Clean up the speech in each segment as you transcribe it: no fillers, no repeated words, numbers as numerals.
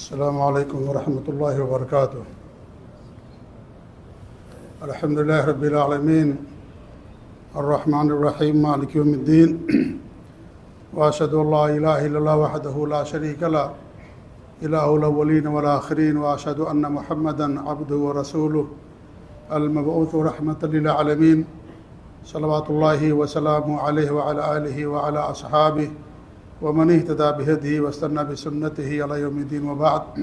السلام علیکم ورحمۃ اللہ وبرکاتہ۔ الحمد للہ رب العالمین الرحمن الرحیم مالک یوم الدین واشہد ان لا الہ الا اللہ وحدہ لا شریک لہ الہ الاولین والآخرین واشہد ان محمدا عبدہ ورسولہ المبعوث رحمۃ للعالمین صلوات اللہ وسلامہ علیہ وعلی آلہ وعلی اصحابہ ومن اهتدى بهديه واستنى بسنته إلى يوم الدين وبعد۔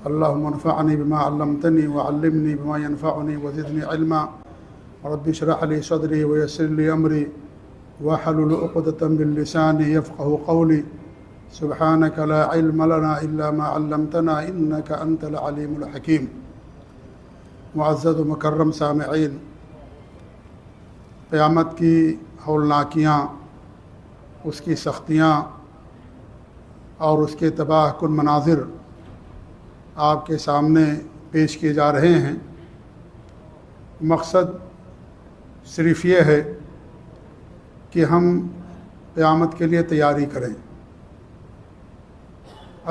اللهم انفعني بما علمتني وعلمني بما ينفعني وزدني علما رب اشرح لي صدري ويسر لي أمري واحلل عقدة من لساني يفقهوا قولي سبحانك لا علم لنا إلا ما علمتنا إنك أنت العليم الحكيم۔ معزز و مکرم سامعین، قیامت کی ہولناکیاں، اس کی سختیاں اور اس کے تباہ کن مناظر آپ کے سامنے پیش کیے جا رہے ہیں۔ مقصد صرف یہ ہے کہ ہم قیامت کے لیے تیاری کریں۔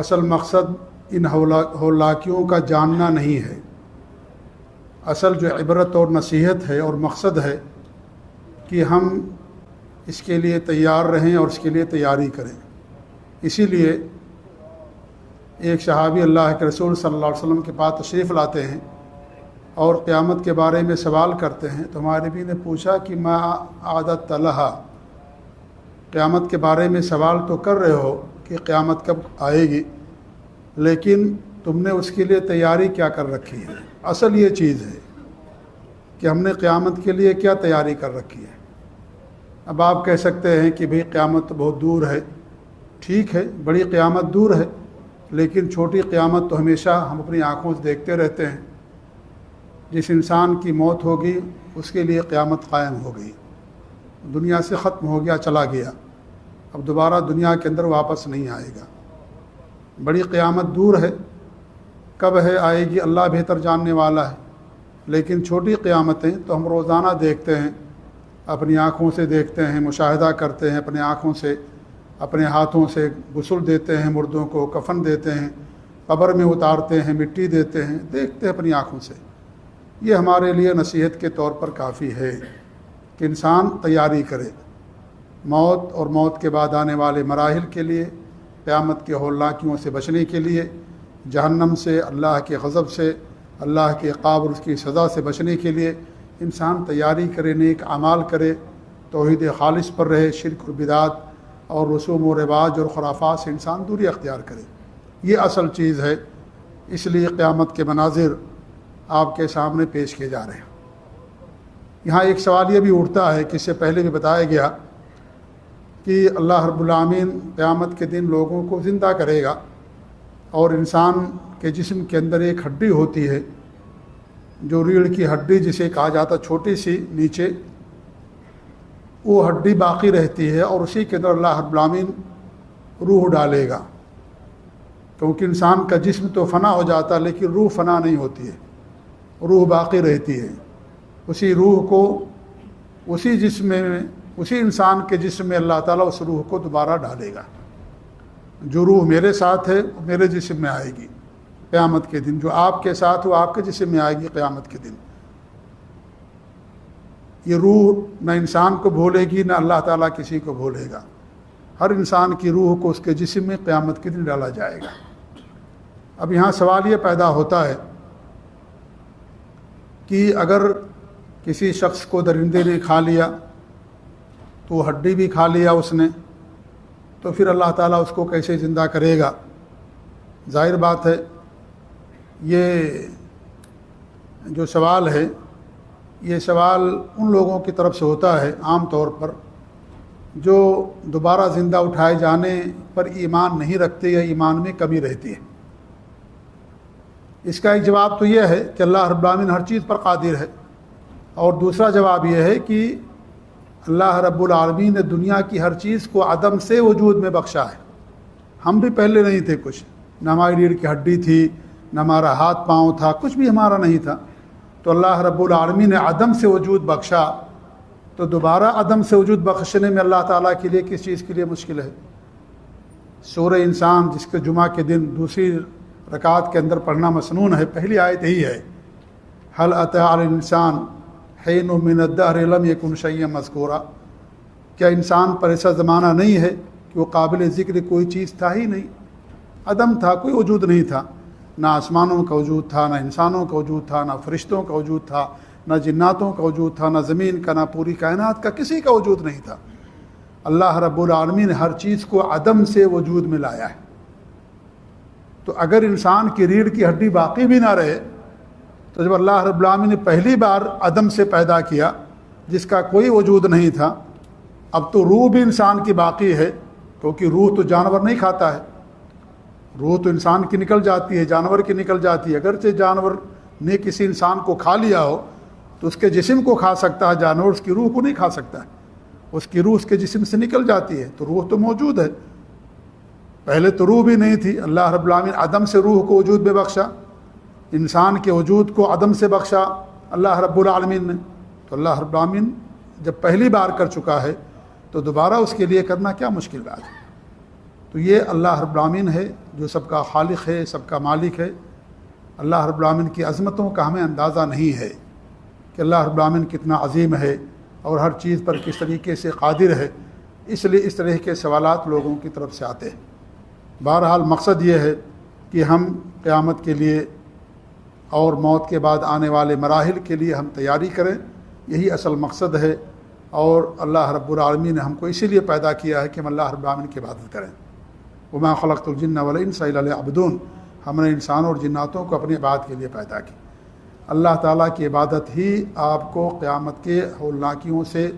اصل مقصد ان ہولناکیوں کا جاننا نہیں ہے، اصل جو عبرت اور نصیحت ہے اور مقصد ہے کہ ہم اس کے لیے تیار رہیں اور اس کے لیے تیاری کریں۔ اسی لیے ایک صحابی اللہ کے رسول صلی اللہ علیہ وسلم کے پاس تشریف لاتے ہیں اور قیامت کے بارے میں سوال کرتے ہیں، تو ہمارے نبی نے پوچھا کہ ما عادت لہا، قیامت کے بارے میں سوال تو کر رہے ہو کہ قیامت کب آئے گی، لیکن تم نے اس کے لیے تیاری کیا کر رکھی ہے؟ اصل یہ چیز ہے کہ ہم نے قیامت کے لیے کیا تیاری کر رکھی ہے۔ اب آپ کہہ سکتے ہیں کہ بھئی قیامت تو بہت دور ہے، ٹھیک ہے، بڑی قیامت دور ہے، لیکن چھوٹی قیامت تو ہمیشہ ہم اپنی آنکھوں سے دیکھتے رہتے ہیں۔ جس انسان کی موت ہوگی اس کے لیے قیامت قائم ہو گئی، دنیا سے ختم ہو گیا، چلا گیا، اب دوبارہ دنیا کے اندر واپس نہیں آئے گا۔ بڑی قیامت دور ہے، کب ہے آئے گی اللہ بہتر جاننے والا ہے، لیکن چھوٹی قیامتیں تو ہم روزانہ دیکھتے ہیں، اپنی آنکھوں سے دیکھتے ہیں، مشاہدہ کرتے ہیں، اپنے آنکھوں سے، اپنے ہاتھوں سے غسل دیتے ہیں، مردوں کو کفن دیتے ہیں، قبر میں اتارتے ہیں، مٹی دیتے ہیں، دیکھتے ہیں اپنی آنکھوں سے۔ یہ ہمارے لیے نصیحت کے طور پر کافی ہے کہ انسان تیاری کرے موت اور موت کے بعد آنے والے مراحل کے لیے، قیامت کے ہولناکیوں سے بچنے کے لیے، جہنم سے، اللہ کے غضب سے، اللہ کے عقاب اور اس کی سزا سے بچنے کے لیے انسان تیاری کرے، نیک اعمال کرے، توحید خالص پر رہے، شرک اور بدعات اور رسوم و رواج اور خرافات سے انسان دوری اختیار کرے۔ یہ اصل چیز ہے، اس لیے قیامت کے مناظر آپ کے سامنے پیش کیے جا رہے ہیں۔ یہاں ایک سوال یہ بھی اٹھتا ہے کہ اس سے پہلے بھی بتایا گیا کہ اللہ رب العالمین قیامت کے دن لوگوں کو زندہ کرے گا، اور انسان کے جسم کے اندر ایک ہڈی ہوتی ہے، جو ریڑھ کی ہڈی جسے کہا جاتا، چھوٹی سی نیچے، وہ ہڈی باقی رہتی ہے، اور اسی کے اندر اللہ رب العالمین روح ڈالے گا، کیونکہ انسان کا جسم تو فنا ہو جاتا لیکن روح فنا نہیں ہوتی ہے، روح باقی رہتی ہے۔ اسی روح کو اسی جسم میں، اسی انسان کے جسم میں اللہ تعالیٰ اس روح کو دوبارہ ڈالے گا۔ جو روح میرے ساتھ ہے وہ میرے جسم میں آئے گی قیامت کے دن، جو آپ کے ساتھ وہ آپ کے جسم میں آئے گی قیامت کے دن۔ یہ روح نہ انسان کو بھولے گی، نہ اللہ تعالیٰ کسی کو بھولے گا۔ ہر انسان کی روح کو اس کے جسم میں قیامت کے دن ڈالا جائے گا۔ اب یہاں سوال یہ پیدا ہوتا ہے کہ اگر کسی شخص کو درندے نے کھا لیا تو ہڈی بھی کھا لیا اس نے، تو پھر اللہ تعالیٰ اس کو کیسے زندہ کرے گا؟ ظاہر بات ہے، یہ جو سوال ہے، یہ سوال ان لوگوں کی طرف سے ہوتا ہے عام طور پر جو دوبارہ زندہ اٹھائے جانے پر ایمان نہیں رکھتے یا ایمان میں کمی رہتی ہے۔ اس کا ایک جواب تو یہ ہے کہ اللہ رب العالمین ہر چیز پر قادر ہے، اور دوسرا جواب یہ ہے کہ اللہ رب العالمین نے دنیا کی ہر چیز کو عدم سے وجود میں بخشا ہے۔ ہم بھی پہلے نہیں تھے کچھ، نہ ہماری ریڑھ کی ہڈی تھی، نہ ہمارا ہاتھ پاؤں تھا، کچھ بھی ہمارا نہیں تھا، تو اللہ رب العالمین نے عدم سے وجود بخشا، تو دوبارہ عدم سے وجود بخشنے میں اللہ تعالیٰ کے لیے کس چیز کے لیے مشکل ہے؟ سورہ انسان جس کے جمعہ کے دن دوسری رکعت کے اندر پڑھنا مسنون ہے، پہلی آیت یہی ہے، هل اتى على الانسان حین من الدہر لم یکن شیئا مذکورا، کیا انسان پر ایسا زمانہ نہیں ہے کہ وہ قابل ذکر کوئی چیز تھا ہی نہیں، عدم تھا، کوئی وجود نہیں تھا، نہ آسمانوں کا وجود تھا، نہ انسانوں کا وجود تھا، نہ فرشتوں کا وجود تھا، نہ جناتوں کا وجود تھا، نہ زمین کا، نہ پوری کائنات کا، کسی کا وجود نہیں تھا۔ اللہ رب العالمین نے ہر چیز کو عدم سے وجود میں لایا ہے۔ تو اگر انسان کی ریڑھ کی ہڈی باقی بھی نہ رہے تو جب اللہ رب العالمین نے پہلی بار عدم سے پیدا کیا جس کا کوئی وجود نہیں تھا، اب تو روح بھی انسان کی باقی ہے، کیونکہ روح تو جانور نہیں کھاتا ہے، روح تو انسان کی نکل جاتی ہے، جانور کی نکل جاتی ہے۔ اگرچہ جانور نے کسی انسان کو کھا لیا ہو تو اس کے جسم کو کھا سکتا ہے، جانور اس کی روح کو نہیں کھا سکتا ہے، اس کی روح اس کے جسم سے نکل جاتی ہے، تو روح تو موجود ہے۔ پہلے تو روح بھی نہیں تھی، اللہ رب العالمین عدم سے روح کو وجود میں بخشا، انسان کے وجود کو عدم سے بخشا اللہ رب العالمین نے۔ تو اللہ رب العالمین جب پہلی بار کر چکا ہے تو دوبارہ اس کے لیے کرنا کیا مشکل بات ہے۔ تو یہ اللہ رب العالمین ہے جو سب کا خالق ہے، سب کا مالک ہے۔ اللہ رب العالمین کی عظمتوں کا ہمیں اندازہ نہیں ہے کہ اللہ رب العالمین کتنا عظیم ہے اور ہر چیز پر کس طریقے سے قادر ہے، اس لیے اس طرح کے سوالات لوگوں کی طرف سے آتے ہیں۔ بہرحال مقصد یہ ہے کہ ہم قیامت کے لیے اور موت کے بعد آنے والے مراحل کے لیے ہم تیاری کریں، یہی اصل مقصد ہے۔ اور اللہ رب العالمین نے ہم کو اسی لیے پیدا کیا ہے کہ ہم اللہ رب العالمین کی عبادت کریں۔ وما خلقت الجن والانس الا ليعبدون، ہم نے انسانوں اور جناتوں کو اپنی عبادت کے لیے پیدا کی۔ اللہ تعالیٰ کی عبادت ہی آپ کو قیامت کے ہولناکیوں سے،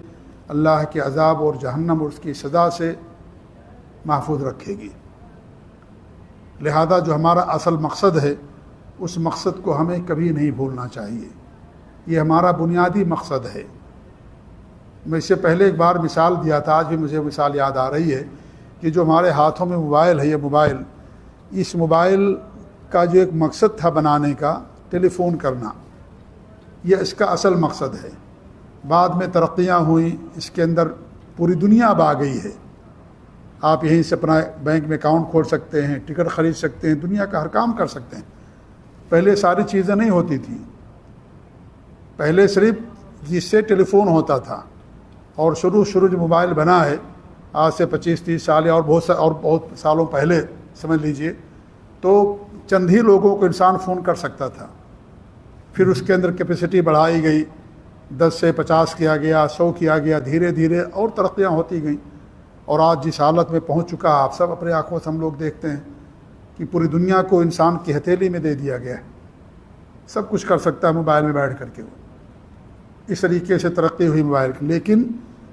اللہ کے عذاب اور جہنم اور اس کی سزا سے محفوظ رکھے گی۔ لہذا جو ہمارا اصل مقصد ہے اس مقصد کو ہمیں کبھی نہیں بھولنا چاہیے، یہ ہمارا بنیادی مقصد ہے۔ میں اس سے پہلے ایک بار مثال دیا تھا، آج بھی مجھے مثال یاد آ رہی ہے کہ جو ہمارے ہاتھوں میں موبائل ہے، یہ موبائل، اس موبائل کا جو ایک مقصد تھا بنانے کا، ٹیلی فون کرنا، یہ اس کا اصل مقصد ہے۔ بعد میں ترقیاں ہوئیں، اس کے اندر پوری دنیا اب آ گئی ہے، آپ یہیں سے اپنا بینک میں اکاؤنٹ کھول سکتے ہیں، ٹکٹ خرید سکتے ہیں، دنیا کا ہر کام کر سکتے ہیں۔ پہلے ساری چیزیں نہیں ہوتی تھیں، پہلے صرف جس سے ٹیلی فون ہوتا تھا، اور شروع جو موبائل بنا ہے آج سے 25-30 سال یا اور بہت سالوں پہلے سمجھ لیجئے، تو چند ہی لوگوں کو انسان فون کر سکتا تھا۔ پھر اس کے اندر کیپیسٹی بڑھائی گئی، 10 سے 50 کیا گیا، 100 کیا گیا، دھیرے دھیرے اور ترقیاں ہوتی گئیں، اور آج جس حالت میں پہنچ چکا آپ سب اپنے آنکھوں سے ہم لوگ دیکھتے ہیں کہ پوری دنیا کو انسان کی ہتھیلی میں دے دیا گیا ہے، سب کچھ کر سکتا ہے موبائل میں بیٹھ کر کے۔ اس طریقے سے ترقی ہوئی موبائل کی، لیکن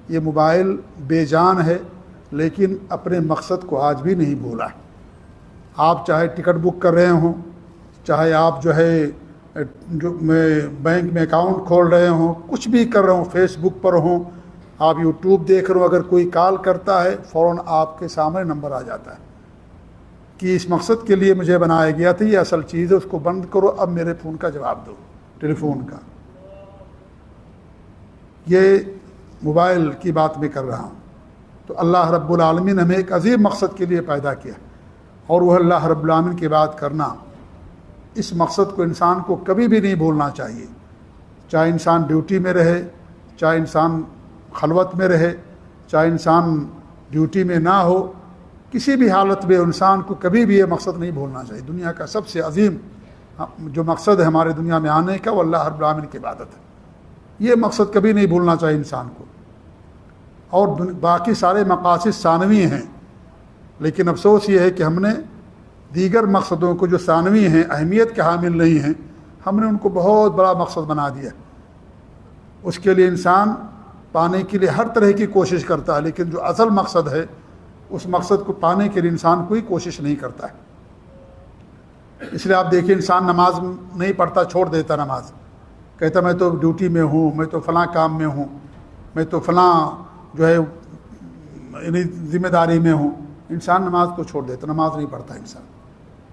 یہ موبائل بے جان ہے، لیکن اپنے مقصد کو آج بھی نہیں بھولا۔ آپ چاہے ٹکٹ بک کر رہے ہوں، چاہے آپ بینک میں اکاؤنٹ کھول رہے ہوں، کچھ بھی کر رہے ہوں، فیس بک پر ہوں، آپ یوٹیوب دیکھ رہے ہو، اگر کوئی کال کرتا ہے فوراً آپ کے سامنے نمبر آ جاتا ہے کہ اس مقصد کے لیے مجھے بنایا گیا تھا، یہ اصل چیز ہے، اس کو بند کرو، اب میرے فون کا جواب دو، ٹیلی فون کا۔ یہ موبائل کی بات میں کر رہا ہوں۔ تو اللہ رب العالمین نے ہمیں ایک عظیم مقصد کے لیے پیدا کیا، اور وہ اللہ رب العالمین کی بات کرنا۔ اس مقصد کو انسان کو کبھی بھی نہیں بھولنا چاہیے، چاہے انسان ڈیوٹی میں رہے، چاہے انسان خلوت میں رہے، چاہے انسان ڈیوٹی میں نہ ہو، کسی بھی حالت میں انسان کو کبھی بھی یہ مقصد نہیں بھولنا چاہیے۔ دنیا کا سب سے عظیم جو مقصد ہے ہمارے دنیا میں آنے کا، وہ اللہ رب العالمین کی عبادت ہے، یہ مقصد کبھی نہیں بھولنا چاہیے انسان کو۔ اور باقی سارے مقاصد ثانوی ہیں، لیکن افسوس یہ ہے کہ ہم نے دیگر مقصدوں کو جو ثانوی ہیں، اہمیت کے حامل نہیں ہیں، ہم نے ان کو بہت بڑا مقصد بنا دیا۔ اس کے لیے انسان پانے کے لیے ہر طرح کی کوشش کرتا ہے، لیکن جو اصل مقصد ہے اس مقصد کو پانے کے لیے انسان کوئی کوشش نہیں کرتا ہے۔ اس لیے آپ دیکھیں، انسان نماز نہیں پڑھتا، چھوڑ دیتا نماز، کہتا میں تو ڈیوٹی میں ہوں، میں تو فلاں کام میں ہوں، میں تو فلاں جو ہے ذمہ داری میں ہوں، انسان نماز کو چھوڑ دیتا، نماز نہیں پڑھتا انسان،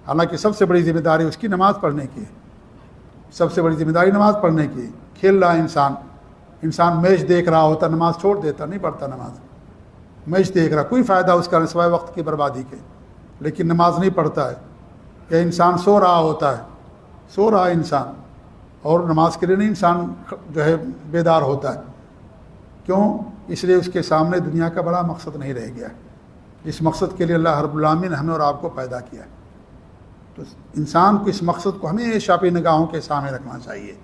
حالانکہ سب سے بڑی ذمہ داری اس کی نماز پڑھنے کی ہے، سب سے بڑی ذمہ داری نماز پڑھنے کی ہے۔ کھیل رہا ہے انسان میچ دیکھ رہا ہوتا، نماز چھوڑ دیتا، نہیں پڑھتا نماز، میچ دیکھ رہا، کوئی فائدہ اس کا سوائے وقت کی بربادی کے۔ لیکن نماز نہیں پڑھتا ہے، یا انسان سو رہا ہوتا ہے، سو رہا ہے انسان اور نماز کے لیے نہیں انسان جو ہے بیدار ہوتا ہے، کیوں؟ اس لیے اس کے سامنے دنیا کا بڑا مقصد نہیں رہ گیا ہے، جس مقصد کے لیے اللہ رب العالمین نے ہمیں اور آپ کو پیدا کیا ہے۔ تو انسان کو اس مقصد کو ہمیشہ اپنی نگاہوں کے سامنے رکھنا چاہیے۔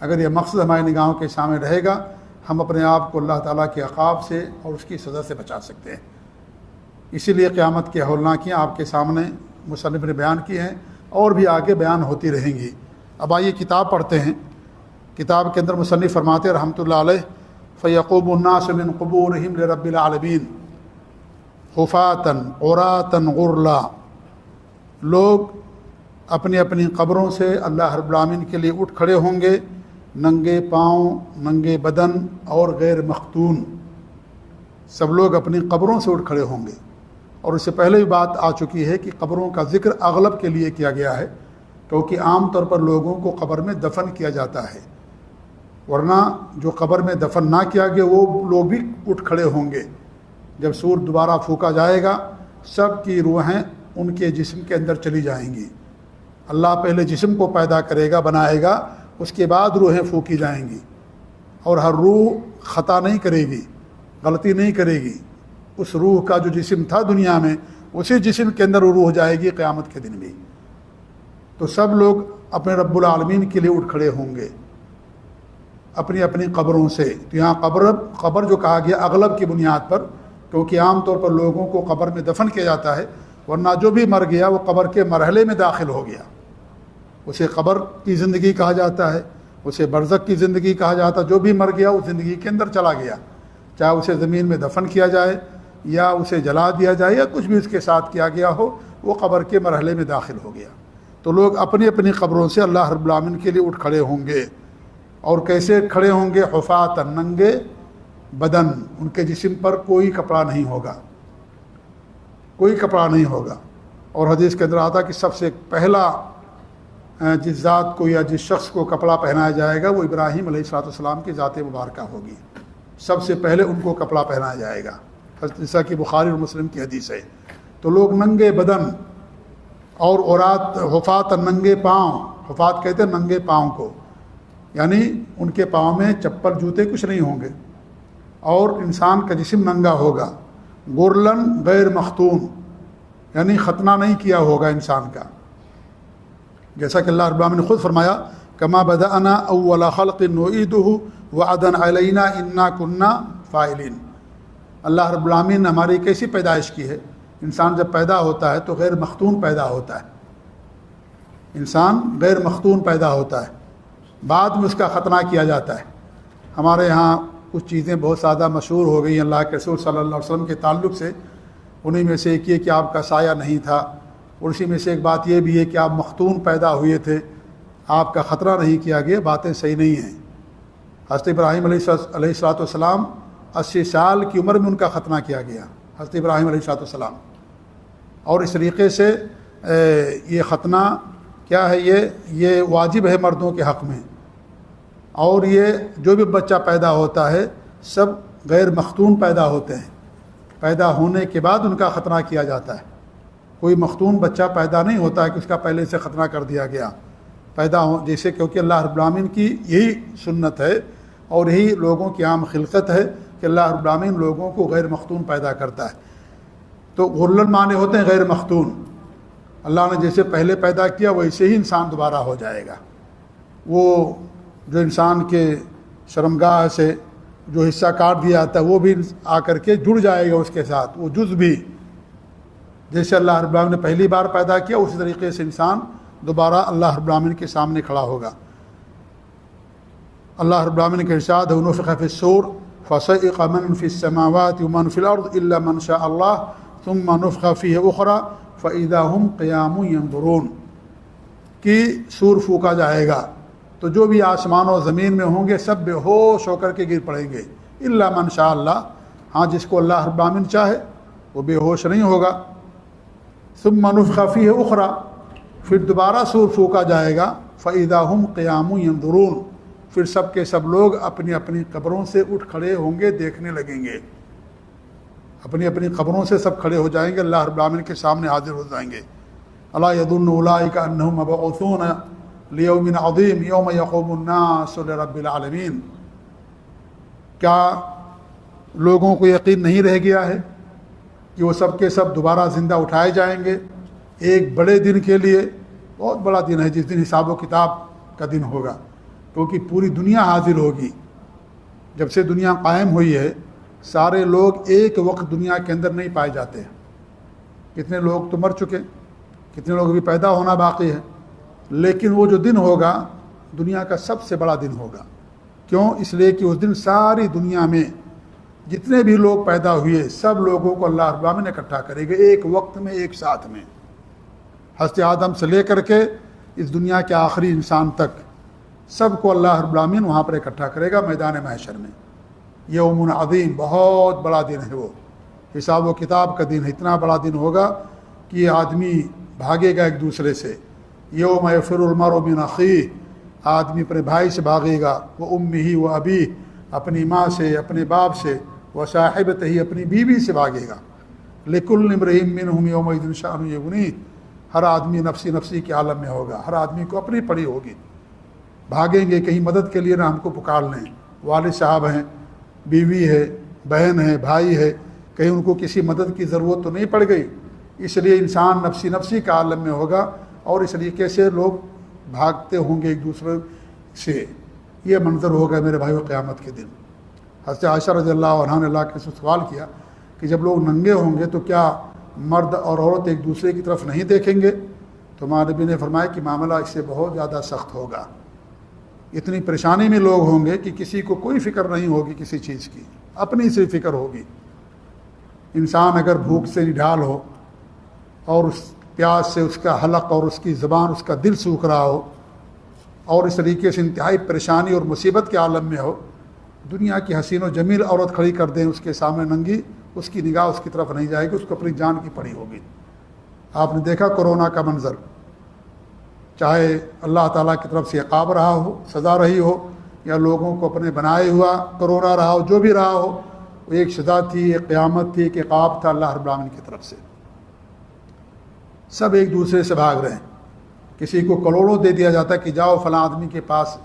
اگر یہ مقصد ہماری نگاہوں کے سامنے رہے گا، ہم اپنے آپ کو اللہ تعالیٰ کے عقاب سے اور اس کی سزا سے بچا سکتے ہیں۔ اسی لیے قیامت کی ہولناکیاں آپ کے سامنے مصنف نے بیان کی ہیں اور بھی آگے بیان ہوتی رہیں گی۔ اب آئیے کتاب پڑھتے ہیں۔ کتاب کے اندر مصنف فرماتے رحمۃ اللہ علیہ، فَيَقُومُ النَّاسُ مِنْ قُبُورِهِمْ لِرَبِّ الْعَالَمِينَ حُفَاةً عُرَاةً غُرْلًا، لوگ اپنی اپنی قبروں سے اللہ رب العالمین کے لیے اٹھ کھڑے ہوں گے، ننگے پاؤں، ننگے بدن اور غیر مختون، سب لوگ اپنی قبروں سے اٹھ کھڑے ہوں گے۔ اور اس سے پہلے بھی بات آ چکی ہے کہ قبروں کا ذکر اغلب کے لیے کیا گیا ہے، کیونکہ عام طور پر لوگوں کو قبر میں دفن کیا جاتا ہے، ورنہ جو قبر میں دفن نہ کیا گیا وہ لوگ بھی اٹھ کھڑے ہوں گے۔ جب سور دوبارہ پھونکا جائے گا، سب کی روحیں ان کے جسم کے اندر چلی جائیں گی۔ اللہ پہلے جسم کو پیدا کرے گا، بنائے گا، اس کے بعد روحیں پھونکی جائیں گی، اور ہر روح خطا نہیں کرے گی، غلطی نہیں کرے گی۔ اس روح کا جو جسم تھا دنیا میں، اسی جسم کے اندر وہ روح جائے گی قیامت کے دن بھی۔ تو سب لوگ اپنے رب العالمین کے لیے اٹھ کھڑے ہوں گے اپنی اپنی قبروں سے۔ تو یہاں قبر جو کہا گیا اغلب کی بنیاد پر، کیونکہ عام طور پر لوگوں کو قبر میں دفن کیا جاتا ہے، ورنہ جو بھی مر گیا وہ قبر کے مرحلے میں داخل ہو گیا، اسے قبر کی زندگی کہا جاتا ہے، اسے برزخ کی زندگی کہا جاتا ہے۔ جو بھی مر گیا اس زندگی کے اندر چلا گیا، چاہے اسے زمین میں دفن کیا جائے یا اسے جلا دیا جائے یا کچھ بھی اس کے ساتھ کیا گیا ہو، وہ قبر کے مرحلے میں داخل ہو گیا۔ تو لوگ اپنی اپنی قبروں سے اللہ رب العالمین کے لیے اٹھ کھڑے ہوں گے، اور کیسے کھڑے ہوں گے؟ حفاۃ، ننگے بدن، ان کے جسم پر کوئی کپڑا نہیں ہوگا، کوئی کپڑا نہیں ہوگا۔ اور حدیث کے اندر آتا کہ سب سے پہلا جس ذات کو یا جس شخص کو کپڑا پہنایا جائے گا وہ ابراہیم علیہ السلام کی ذات مبارکہ ہوگی، سب سے پہلے ان کو کپڑا پہنایا جائے گا، جیسا کہ بخاری اور مسلم کی حدیث ہے۔ تو لوگ ننگے بدن اور عورات، حفاظ، ننگے پاؤں، حفاظ کہتے ہیں ننگے پاؤں کو، یعنی ان کے پاؤں میں چپل جوتے کچھ نہیں ہوں گے، اور انسان کا جسم ننگا ہوگا۔ غرلن غیر مختون، یعنی ختنہ نہیں کیا ہوگا انسان کا، جیسا کہ اللہ رب العالمین نے خود فرمایا کما بدأنا اول خلق نعیدہ وعدا علینا انا کنا فاعلین۔ اللہ رب العالمین نے ہماری کیسی پیدائش کی ہے؟ انسان جب پیدا ہوتا ہے تو غیر مختون پیدا ہوتا ہے، انسان غیر مختون پیدا ہوتا ہے، بعد میں اس کا ختنہ کیا جاتا ہے۔ ہمارے یہاں کچھ چیزیں بہت زیادہ مشہور ہو گئی ہیں اللہ کے رسول صلی اللہ علیہ وسلم کے تعلق سے، انہی میں سے ایک یہ کہ آپ کا سایہ نہیں تھا، اور اسی میں سے ایک بات یہ بھی ہے کہ آپ مختون پیدا ہوئے تھے، آپ کا خطرہ نہیں کیا گیا۔ باتیں صحیح نہیں ہیں۔ حضرت ابراہیم علیہ السلام 80 سال کی عمر میں ان کا ختنہ کیا گیا، حضرت ابراہیم علیہ السلام۔ اور اس طریقے سے یہ ختنہ کیا ہے؟ یہ واجب ہے مردوں کے حق میں، اور یہ جو بھی بچہ پیدا ہوتا ہے سب غیر مختون پیدا ہوتے ہیں، پیدا ہونے کے بعد ان کا ختنہ کیا جاتا ہے۔ کوئی مختون بچہ پیدا نہیں ہوتا ہے کہ اس کا پہلے سے ختنہ کر دیا گیا، پیدا ہو جیسے، کیونکہ اللہ رب العالمین کی یہی سنت ہے اور یہی لوگوں کی عام خلقت ہے کہ اللہ رب العالمین لوگوں کو غیر مختون پیدا کرتا ہے۔ تو غرلن معنی ہوتے ہیں غیر مختون، اللہ نے جیسے پہلے پیدا کیا ویسے ہی انسان دوبارہ ہو جائے گا۔ وہ جو انسان کے شرمگاہ سے جو حصہ کاٹ دیا جاتا ہے وہ بھی آ کر کے جڑ جائے گا اس کے ساتھ، وہ جز بھی جیسے اللہ رب العالمین نے پہلی بار پیدا کیا اسی طریقے سے انسان دوبارہ اللہ رب العالمین کے سامنے کھڑا ہوگا۔ اللہ رب العالمین کا ارشاد ہے ونفخ فی الصور فصعق من فی السماوات ومن فی الارض الا من شاء اللہ ثم نفخ فیہ اخری فاذا هم قیام ینظرون، کہ سور پھونکا جائے گا تو جو بھی آسمان و زمین میں ہوں گے سب بے ہوش ہو کر کے گر پڑیں گے، الا من شاء اللہ، ہاں جس کو اللہ رب العالمین چاہے وہ بے ہوش نہیں ہوگا۔ ثم نفخ فیہ اخری، پھر دوبارہ سور پھونکا جائے گا، فاذا هم قیام ینظرون، پھر سب کے سب لوگ اپنی اپنی قبروں سے اٹھ کھڑے ہوں گے، دیکھنے لگیں گے۔ اپنی اپنی قبروں سے سب کھڑے ہو جائیں گے، اللہ رب العالمین کے سامنے حاضر ہو جائیں گے۔ الا یظن اولئک انہم مبعوثون لیوم عظیم یوم یقوم الناس لرب العالمین۔ کیا لوگوں کو یقین نہیں رہ گیا ہے کہ وہ سب کے سب دوبارہ زندہ اٹھائے جائیں گے ایک بڑے دن کے لیے؟ بہت بڑا دن ہے جس دن حساب و کتاب کا دن ہوگا، کیونکہ پوری دنیا حاضر ہوگی۔ جب سے دنیا قائم ہوئی ہے سارے لوگ ایک وقت دنیا کے اندر نہیں پائے جاتے ہیں۔ کتنے لوگ تو مر چکے، کتنے لوگ بھی پیدا ہونا باقی ہے، لیکن وہ جو دن ہوگا دنیا کا سب سے بڑا دن ہوگا۔ کیوں؟ اس لیے کہ اس دن ساری دنیا میں جتنے بھی لوگ پیدا ہوئے سب لوگوں کو اللہ رب العالمین اکٹھا کرے گا ایک وقت میں، ایک ساتھ میں۔ حضرت آدم سے لے کر کے اس دنیا کے آخری انسان تک سب کو اللہ رب العالمین وہاں پر اکٹھا کرے گا میدان محشر میں۔ یوم عظیم، بہت بڑا دن ہے، وہ حساب و کتاب کا دن ہے۔ اتنا بڑا دن ہوگا کہ آدمی بھاگے گا ایک دوسرے سے۔ یوم یفر المرء من اخیہ، آدمی اپنے بھائی سے بھاگے گا، وہ امہ و ابیہ، اپنی ماں سے، اپنے باپ سے، وہ صاحبتہ، اپنی بیوی سے بھاگے گا۔ لکل امرئ منہم یومئذ شأن یغنیہ، ہر آدمی نفسی نفسی کے عالم میں ہوگا، ہر آدمی کو اپنی پڑی ہوگی۔ بھاگیں گے، کہیں مدد کے لیے نہ ہم کو پکار لیں، والد صاحب ہیں، بیوی ہے، بہن ہے، بھائی ہے، کہیں ان کو کسی مدد کی ضرورت تو نہیں پڑ گئی، اس لیے انسان نفسی نفسی کا عالم میں ہوگا، اور اس طریقے سے لوگ بھاگتے ہوں گے ایک دوسرے سے۔ یہ منظر ہوگا میرے بھائیو قیامت کے دن۔ حضرت عائشہ رضی اللہ عنہا نے اللہ کے سے سوال کیا کہ جب لوگ ننگے ہوں گے تو کیا مرد اور عورت ایک دوسرے کی طرف نہیں دیکھیں گے؟ تو ہمارے نبی نے فرمایا کہ معاملہ اس سے بہت زیادہ سخت ہوگا۔ اتنی پریشانی میں لوگ ہوں گے کہ کسی کو کوئی فکر نہیں ہوگی کسی چیز کی، اپنی صرف فکر ہوگی۔ انسان اگر بھوک سے نڈھال ہو اور اس پیاس سے اس کا حلق اور اس کی زبان، اس کا دل سوکھ رہا ہو، اور اس طریقے سے انتہائی پریشانی اور مصیبت کے عالم میں ہو، دنیا کی حسین و جمیل عورت کھڑی کر دیں اس کے سامنے ننگی، اس کی نگاہ اس کی طرف نہیں جائے گی، اس کو اپنی جان کی پڑی ہوگی۔ آپ نے دیکھا کورونا کا منظر، چاہے اللہ تعالیٰ کی طرف سے عقاب رہا ہو، سزا رہی ہو، یا لوگوں کو اپنے بنائے ہوا کورونا رہا ہو، جو بھی رہا ہو، وہ ایک سزا تھی، ایک قیامت تھی، ایک عقاب تھا اللہ رب العالمین کی طرف سے۔ سب ایک دوسرے سے بھاگ رہے ہیں۔ کسی کو کروڑوں دے دیا جاتا ہے کہ جاؤ فلاں آدمی کے پاس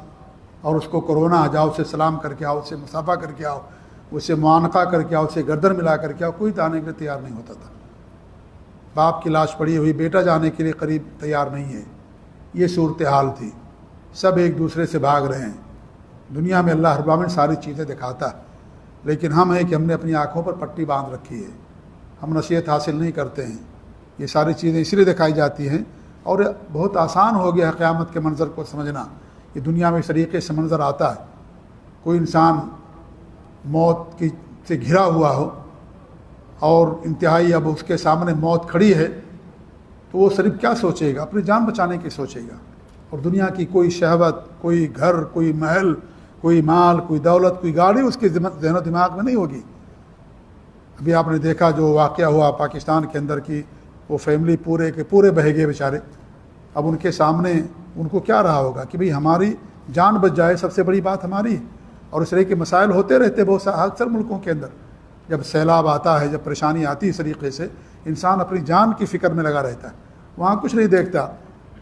اور اس کو کورونا، جاؤ اسے سلام کر کے آؤ، اسے مصافحہ کر کے آؤ، اسے معانقہ کر کے آؤ، اسے گردن ملا کر کے آؤ، کوئی جانے کے لیے تیار نہیں ہوتا تھا۔ باپ کی لاش پڑی ہوئی، بیٹا جانے کے لیے قریب تیار نہیں ہے۔ یہ صورتحال تھی، سب ایک دوسرے سے بھاگ رہے ہیں۔ دنیا میں اللہ رب العالمین ساری چیزیں دکھاتا ہے، لیکن ہم ہیں کہ ہم نے اپنی آنکھوں پر پٹی باندھ رکھی ہے، ہم نصیحت حاصل نہیں کرتے ہیں۔ یہ ساری چیزیں اس لیے دکھائی جاتی ہیں، اور بہت آسان ہو گیا ہے قیامت کے منظر کو سمجھنا۔ یہ دنیا میں اس طریقے سے منظر آتا ہے، کوئی انسان موت کی سے گھرا ہوا ہو اور انتہائی اب اس کے سامنے موت کھڑی ہے، تو وہ صرف کیا سوچے گا؟ اپنی جان بچانے کی سوچے گا، اور دنیا کی کوئی شہوت، کوئی گھر، کوئی محل، کوئی مال، کوئی دولت، کوئی گاڑی اس کے ذہن و دماغ میں نہیں ہوگی۔ ابھی آپ نے دیکھا جو واقعہ ہوا پاکستان کے اندر کی، وہ فیملی پورے کے پورے بہہ گئے بیچارے۔ اب ان کے سامنے ان کو کیا رہا ہوگا کہ بھئی ہماری جان بچ جائے، سب سے بڑی بات ہماری ہے۔ اور اس طرح کے مسائل ہوتے رہتے بہت سارے اکثر ملکوں کے اندر۔ جب سیلاب آتا ہے، جب پریشانی آتی ہے اس طریقے سے، انسان اپنی جان کی فکر میں لگا رہتا ہے، وہاں کچھ نہیں دیکھتا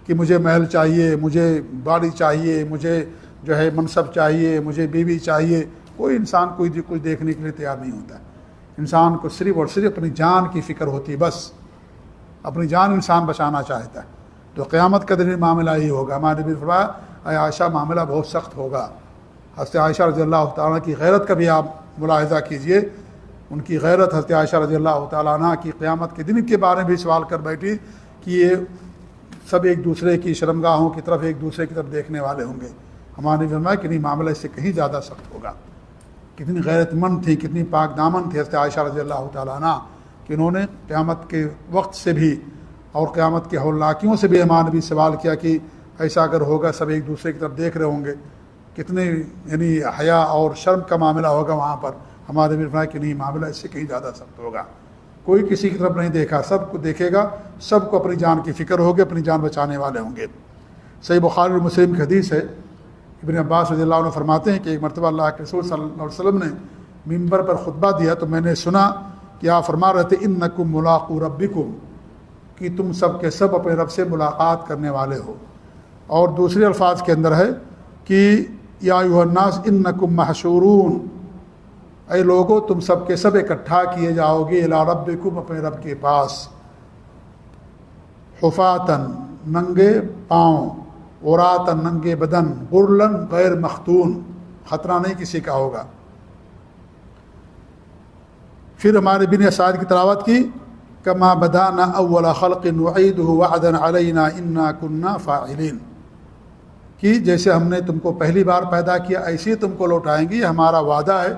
کہ مجھے محل چاہیے، مجھے باڑی چاہیے، مجھے جو ہے منصب چاہیے، مجھے بیوی چاہیے۔ کوئی انسان کوئی دیکھنے کے لیے تیار نہیں ہوتا۔ انسان کو صرف اور صرف اپنی جان کی فکر ہوتی، بس اپنی جان انسان بچانا چاہتا ہے۔ تو قیامت کا دن معاملہ ہی ہوگا۔ ہمارے نبی نے فرمایا اے عائشہ معاملہ بہت سخت ہوگا۔ حضرت عائشہ رضی اللہ تعالیٰ کی غیرت کا بھی آپ ملاحظہ کیجئے، ان کی غیرت، حضرت عائشہ رضی اللہ تعالیٰ عنہ کی قیامت کے دن کے بارے میں بھی سوال کر بیٹھی کہ یہ سب ایک دوسرے کی شرمگاہوں کی طرف، ایک دوسرے کی طرف دیکھنے والے ہوں گے۔ ہمارے نبی نے فرمایا کہ نہیں، معاملہ اس سے کہیں زیادہ سخت ہوگا۔ کتنی غیرت مند تھی، کتنی پاک دامن تھی حضرت عائشہ رضی اللہ تعالیٰ عنہ کہ انہوں نے قیامت کے وقت سے بھی اور قیامت کے ہولناکیوں سے بھی ہمارے نبی سوال کیا کہ ایسا اگر ہوگا سب ایک دوسرے کی طرف دیکھ رہے ہوں گے، کتنے یعنی حیا اور شرم کا معاملہ ہوگا وہاں پر۔ ہمارے نبی نے فرمایا کہ نہیں، معاملہ اس سے کہیں زیادہ سخت ہوگا۔ کوئی کسی کی طرف نہیں دیکھا، سب کو دیکھے گا، سب کو اپنی جان کی فکر ہوگی، اپنی جان بچانے والے ہوں گے۔ صحیح بخاری اور مسلم کی حدیث ہے، ابن عباس رضی اللہ عنہ فرماتے ہیں کہ ایک مرتبہ اللہ کے رسول صلی اللہ علیہ وسلم نے ممبر پر خطبہ دیا تو میں نے سنا کہ آپ فرما رہے تھے انکم ملاقو ربکم، کہ تم سب کے سب اپنے رب سے ملاقات کرنے والے ہو۔ اور دوسرے الفاظ کے اندر ہے کہ یا ایھا الناس انکم محشورون، اے لوگو تم سب کے سب اکٹھا کیے جاؤ گے الی ربکم، اپنے رب کے پاس، حفاتن ننگے پاؤں، عراتن ننگے بدن، غرلن غیر مختون، خطرہ نہیں کسی کا ہوگا۔ پھر ہمارے بن اسعد کی تلاوت کی کما بدانا اول خلق نعیدہ وعدا علینا انا کنا فاعلین، کہ جیسے ہم نے تم کو پہلی بار پیدا کیا ایسے ہی تم کو لوٹائیں گے، یہ ہمارا وعدہ ہے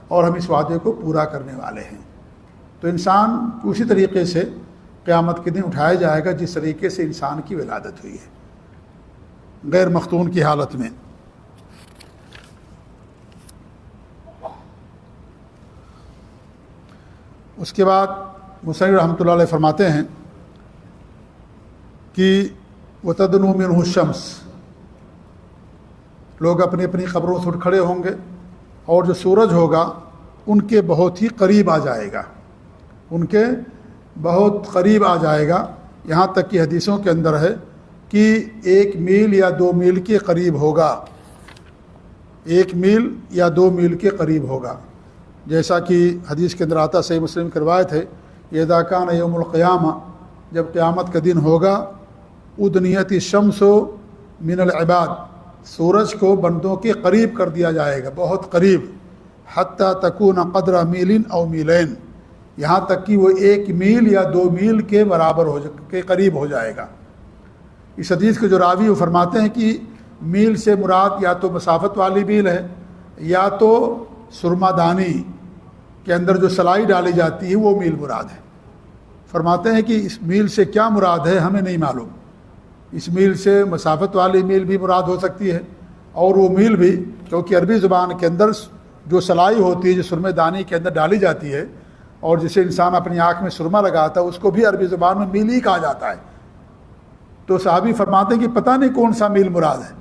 اور ہم اس وعدے کو پورا کرنے والے ہیں۔ تو انسان اسی طریقے سے قیامت کے دن اٹھایا جائے گا جس طریقے سے انسان کی ولادت ہوئی ہے، غیر مختون کی حالت میں۔ اس کے بعد مصنف رحمۃ اللہ علیہ فرماتے ہیں کہ وَتَدْنُو مِنْهُ الشَّمْسُ، لوگ اپنی اپنی قبروں سے اٹھ کھڑے ہوں گے اور جو سورج ہوگا ان کے بہت ہی قریب آ جائے گا، ان کے بہت قریب آ جائے گا، یہاں تک کہ حدیثوں کے اندر ہے کہ 1 میل یا 2 میل کے قریب ہوگا، 1 میل یا 2 میل کے قریب ہوگا، جیسا کہ حدیث کے اندر آتا، صحیح مسلم کی روایت ہے، اذا کان یوم القیامہ، جب قیامت کا دن ہوگا، ادنیت الشمس من العباد، سورج کو بندوں کے قریب کر دیا جائے گا، بہت قریب، حتی تکون قدر میل او میلین، یہاں تک کہ وہ 1 میل یا 2 میل کے برابر کے قریب ہو جائے گا۔ اس حدیث کے جو راوی وہ فرماتے ہیں کہ میل سے مراد یا تو مسافت والی میل ہے یا تو سرما دانی کے اندر جو سلائی ڈالی جاتی ہے وہ میل مراد ہے۔ فرماتے ہیں کہ اس میل سے کیا مراد ہے ہمیں نہیں معلوم، اس میل سے مسافت والی میل بھی مراد ہو سکتی ہے اور وہ میل بھی، کیونکہ عربی زبان کے اندر جو سلائی ہوتی ہے جو سرمے دانی کے اندر ڈالی جاتی ہے اور جسے انسان اپنی آنکھ میں سرما لگاتا ہے اس کو بھی عربی زبان میں میل ہی کہا جاتا ہے۔ تو صحابی فرماتے ہیں کہ پتہ نہیں کون سا میل مراد ہے،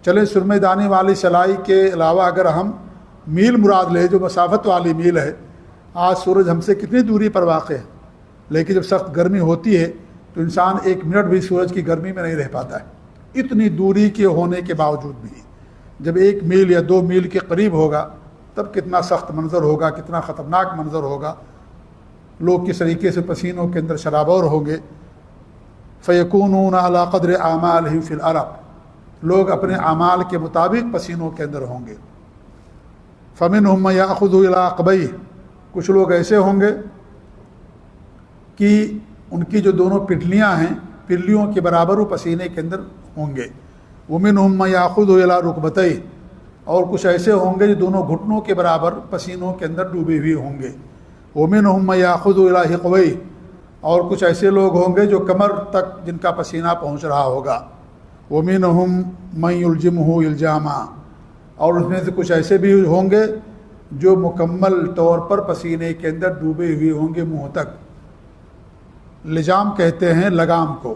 چلیں سرمے دانی والی سلائی کے علاوہ اگر ہم میل مراد لے جو مسافت والی میل ہے، آج سورج ہم سے کتنی دوری پر واقع ہے، لیکن جب سخت گرمی ہوتی ہے تو انسان 1 منٹ بھی سورج کی گرمی میں نہیں رہ پاتا ہے، اتنی دوری کے ہونے کے باوجود بھی۔ جب 1 میل یا 2 میل کے قریب ہوگا تب کتنا سخت منظر ہوگا، کتنا خطرناک منظر ہوگا، لوگ کس طریقے سے پسینوں کے اندر شرابور ہوں گے۔ فیکونون علی قدر اعمالہم فی الارض، لوگ اپنے اعمال کے مطابق پسینوں کے اندر ہوں گے۔ فمنہم من یاخذ الی عقبیہ، کچھ لوگ ایسے ہوں گے کہ ان کی جو دونوں پٹلیاں ہیں پٹلیوں کے برابر وہ پسینے کے اندر ہوں گے۔ ومنہم من یاخذ الی رکبتیہ، اور کچھ ایسے ہوں گے جو دونوں گھٹنوں کے برابر پسینوں کے اندر ڈوبے ہوئے ہوں گے۔ ومنہم من یاخذ الی حقویہ، اور کچھ ایسے لوگ ہوں گے جو کمر تک جن کا پسینہ پہنچ رہا ہوگا۔ ومنہم من یلجمہ الجاما، اور اس میں سے کچھ ایسے بھی ہوں گے جو مکمل طور پر پسینے کے اندر ڈوبے ہوئے ہوں گے منہ تک۔ لجام کہتے ہیں لگام کو،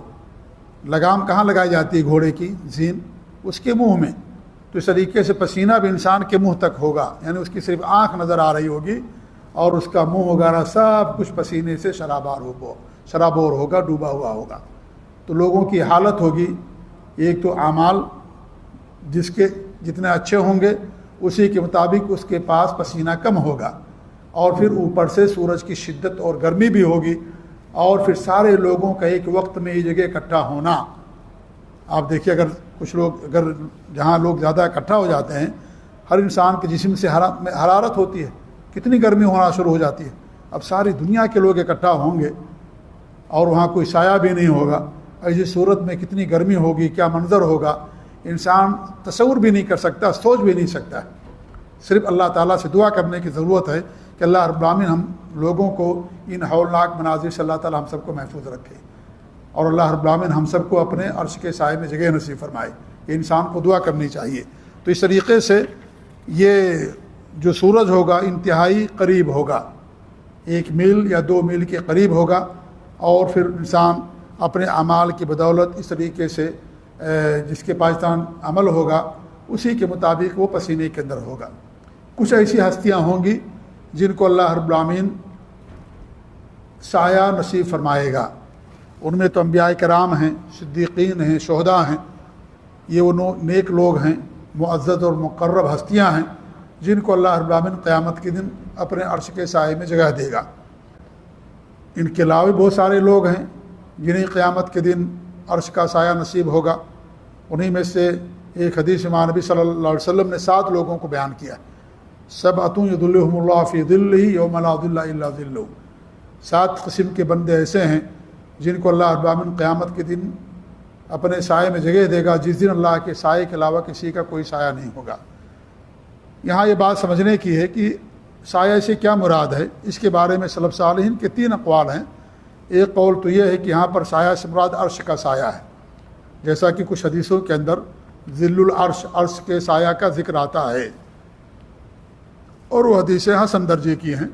لگام کہاں لگائی جاتی ہے گھوڑے کی زین، اس کے منہ میں، تو اس طریقے سے پسینہ بھی انسان کے منہ تک ہوگا، یعنی اس کی صرف آنکھ نظر آ رہی ہوگی اور اس کا منہ وغیرہ سب کچھ پسینے سے شرابور ہوگا، ڈوبا ہوا ہوگا۔ تو لوگوں کی حالت ہوگی، ایک تو اعمال جس کے جتنے اچھے ہوں گے اسی کے مطابق اس کے پاس پسینہ کم ہوگا، اور پھر اوپر سے سورج کی شدت اور گرمی بھی ہوگی، اور پھر سارے لوگوں کا ایک وقت میں یہ جگہ اکٹھا ہونا۔ آپ دیکھیے اگر کچھ لوگ جہاں لوگ زیادہ اکٹھا ہو جاتے ہیں، ہر انسان کے جسم سے حرارت ہوتی ہے، کتنی گرمی ہونا شروع ہو جاتی ہے۔ اب ساری دنیا کے لوگ اکٹھا ہوں گے اور وہاں کوئی سایہ بھی نہیں ہوگا، ایسی صورت میں کتنی گرمی ہوگی، کیا منظر ہوگا، انسان تصور بھی نہیں کر سکتا، سوچ بھی نہیں سکتا ہے۔ صرف اللہ تعالیٰ سے دعا کرنے کی ضرورت ہے کہ اللہ رب العالمین ہم لوگوں کو ان ہولناک مناظر سے اللہ تعالیٰ ہم سب کو محفوظ رکھے، اور اللہ رب العالمین ہم سب کو اپنے عرش کے سائے میں جگہ نصیب فرمائے۔ یہ انسان کو دعا کرنی چاہیے۔ تو اس طریقے سے یہ جو سورج ہوگا انتہائی قریب ہوگا، 1 میل یا 2 میل کے قریب ہوگا، اور پھر انسان اپنے اعمال کی بدولت اس طریقے سے جس کے پاکستان عمل ہوگا اسی کے مطابق وہ پسینے کے اندر ہوگا۔ کچھ ایسی ہستیاں ہوں گی جن کو اللہ رب العالمین سایہ نصیب فرمائے گا۔ ان میں تو انبیاء کرام ہیں، صدیقین ہیں، شہداء ہیں، یہ وہ نیک لوگ ہیں، معزز اور مقرب ہستیاں ہیں جن کو اللہ رب العالمین قیامت کے دن اپنے عرش کے سائے میں جگہ دے گا۔ ان کے علاوہ بہت سارے لوگ ہیں جنہیں قیامت کے دن عرش کا سایہ نصیب ہوگا۔ انہی میں سے ایک حدیث میں نبی صلی اللہ علیہ وسلم نے 7 لوگوں کو بیان کیا، سبعۃ یظلھم اللہ فی ظلہ یوم لا ظل الا ظلہ۔ 7 قسم کے بندے ایسے ہیں جن کو اللہ رب العالمین قیامت کے دن اپنے سائے میں جگہ دے گا، جس دن اللہ کے سائے کے علاوہ کسی کا کوئی سایہ نہیں ہوگا۔ یہاں یہ بات سمجھنے کی ہے کہ سایہ سے کیا مراد ہے۔ اس کے بارے میں سلف صالحین کے 3 اقوال ہیں۔ ایک قول تو یہ ہے کہ یہاں پر سایہ سے مراد عرش کا سایہ ہے، جیسا کہ کچھ حدیثوں کے اندر ظل العرش، عرش کے سایہ کا ذکر آتا ہے، اور وہ حدیثیں حسن درجے کی ہیں،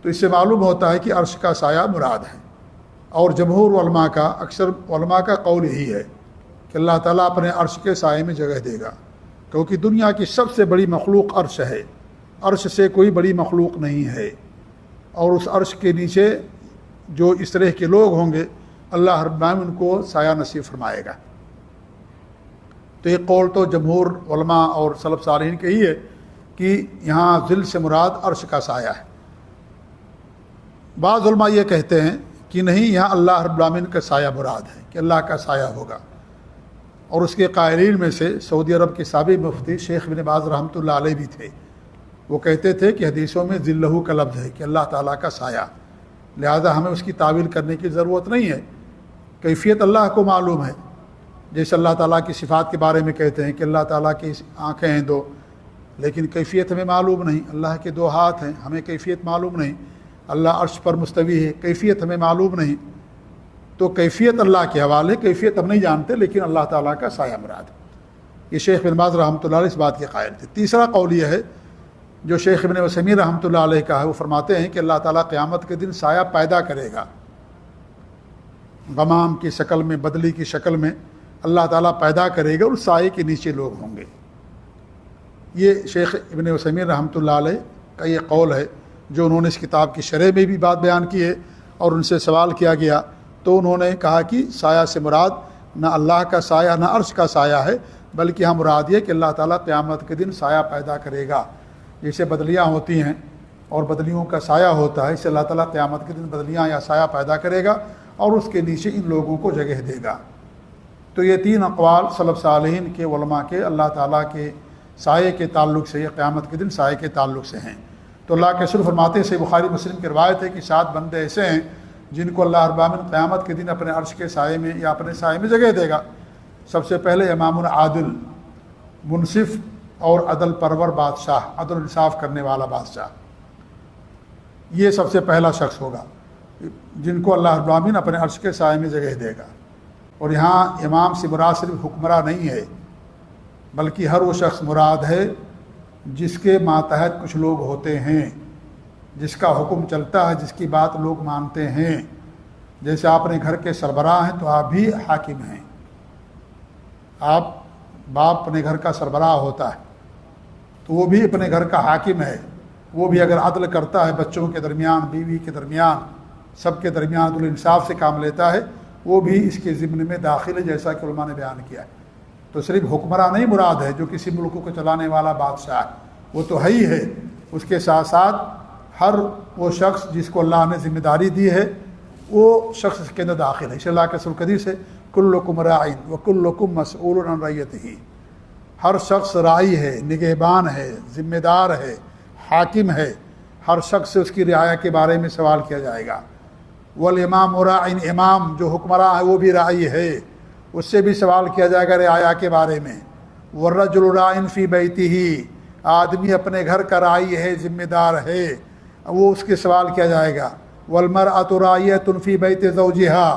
تو اس سے معلوم ہوتا ہے کہ عرش کا سایہ مراد ہے۔ اور جمہور علماء کا، اکثر علماء کا قول یہی ہے کہ اللہ تعالیٰ اپنے عرش کے سائے میں جگہ دے گا، کیونکہ دنیا کی سب سے بڑی مخلوق عرش ہے، عرش سے کوئی بڑی مخلوق نہیں ہے، اور اس عرش کے نیچے جو اس طرح کے لوگ ہوں گے اللہ رب العالمین ان کو سایہ نصیب فرمائے گا۔ تو ایک قول تو جمہور علماء اور سلف صالحین کے ہی ہے کہ یہاں ظل سے مراد عرش کا سایہ ہے۔ بعض علماء یہ کہتے ہیں کہ نہیں، یہاں اللہ رب العالمین کا سایہ مراد ہے کہ اللہ کا سایہ ہوگا، اور اس کے قائلین میں سے سعودی عرب کے سابق مفتی شیخ ابن باز رحمۃ اللہ علیہ بھی تھے۔ وہ کہتے تھے کہ حدیثوں میں ظلہ کا لفظ ہے کہ اللہ تعالیٰ کا سایہ، لہذا ہمیں اس کی تعویل کرنے کی ضرورت نہیں ہے، کیفیت اللہ کو معلوم ہے۔ جیسے اللہ تعالیٰ کی صفات کے بارے میں کہتے ہیں کہ اللہ تعالیٰ کی آنکھیں ہیں 2، لیکن کیفیت ہمیں معلوم نہیں۔ اللہ کے 2 ہاتھ ہیں، ہمیں کیفیت معلوم نہیں۔ اللہ عرش پر مستوی ہے، کیفیت ہمیں معلوم نہیں۔ تو کیفیت اللہ کے حوالے، کیفیت ہم نہیں جانتے، لیکن اللہ تعالیٰ کا سایہ مراد ہے۔ یہ شیخ ابن باز رحمۃ اللہ علیہ اس بات کے قائل تھے۔ تیسرا قول یہ ہے جو شیخ ابن عثیمین رحمۃ اللہ علیہ کا ہے، وہ فرماتے ہیں کہ اللہ تعالیٰ قیامت کے دن سایہ پیدا کرے گا، غمام کی شکل میں، بدلی کی شکل میں اللہ تعالیٰ پیدا کرے گا، اور سائے کے نیچے لوگ ہوں گے۔ یہ شیخ ابن عثیمین رحمۃ اللہ علیہ کا یہ قول ہے، جو انہوں نے اس کتاب کی شرح میں بھی بات بیان کی ہے، اور ان سے سوال کیا گیا تو انہوں نے کہا کہ سایہ سے مراد نہ اللہ کا سایہ نہ عرش کا سایہ ہے، بلکہ ہم مراد یہ کہ اللہ تعالیٰ قیامت کے دن سایہ پیدا کرے گا۔ جیسے بدلیاں ہوتی ہیں اور بدلیوں کا سایہ ہوتا ہے، اس سے اللہ تعالیٰ قیامت کے دن بدلیاں یا سایہ پیدا کرے گا اور اس کے نیچے ان لوگوں کو جگہ دے گا۔ تو یہ 3 اقوال سلف صالحین کے علماء کے اللہ تعالیٰ کے سائے کے تعلق سے، یا قیامت کے دن سائے کے تعلق سے ہیں۔ تو اللہ کے رسول فرماتے ہیں، بخاری مسلم کی روایت ہے کہ 7 بندے ایسے ہیں جن کو اللہ رب العالمین قیامت کے دن اپنے عرش کے سائے میں یا اپنے سائے میں جگہ دے گا۔ سب سے پہلے امام عادل، منصف اور عدل پرور بادشاہ، عدل انصاف کرنے والا بادشاہ، یہ سب سے پہلا شخص ہوگا جن کو اللہ رب العالمین اپنے عرش کے سائے میں جگہ دے گا۔ اور یہاں امام سے مراد صرف حکمراں نہیں ہے، بلکہ ہر وہ شخص مراد ہے جس کے ماتحت کچھ لوگ ہوتے ہیں، جس کا حکم چلتا ہے، جس کی بات لوگ مانتے ہیں۔ جیسے آپ اپنے گھر کے سربراہ ہیں تو آپ بھی حاکم ہیں، آپ باپ اپنے گھر کا سربراہ ہوتا ہے تو وہ بھی اپنے گھر کا حاکم ہے، وہ بھی اگر عدل کرتا ہے بچوں کے درمیان، بیوی کے درمیان، سب کے درمیان عدل انصاف سے کام لیتا ہے، وہ بھی اس کے ضمن میں داخل ہے، جیسا کہ علماء نے بیان کیا ہے۔ تو صرف حکمراں نہیں مراد ہے جو کسی ملک کو چلانے والا بادشاہ ہے، وہ تو ہے ہی ہے، اس کے ساتھ ساتھ ہر وہ شخص جس کو اللہ نے ذمہ داری دی ہے وہ شخص اس کے اندر داخل ہے۔ اس اللہ کے رسول حدیث ہے، کلکم راعٍ وکلکم مسئول عن رعیتہ، ہر شخص راعی ہے، نگہبان ہے، ذمہ دار ہے، حاکم ہے، ہر شخص سے اس کی رعایا کے بارے میں سوال کیا جائے گا۔ والامام راعٍ، امام جو حکمراں ہے وہ بھی راعی ہے، اس سے بھی سوال کیا جائے گا رعایا کے بارے میں۔ والرجل راعٍ فی بیتہ، آدمی اپنے گھر کا راعی ہے، ذمہ دار ہے، وہ اس کے سوال کیا جائے گا۔ والمرأۃ راعیۃ فی بیت زوجہا،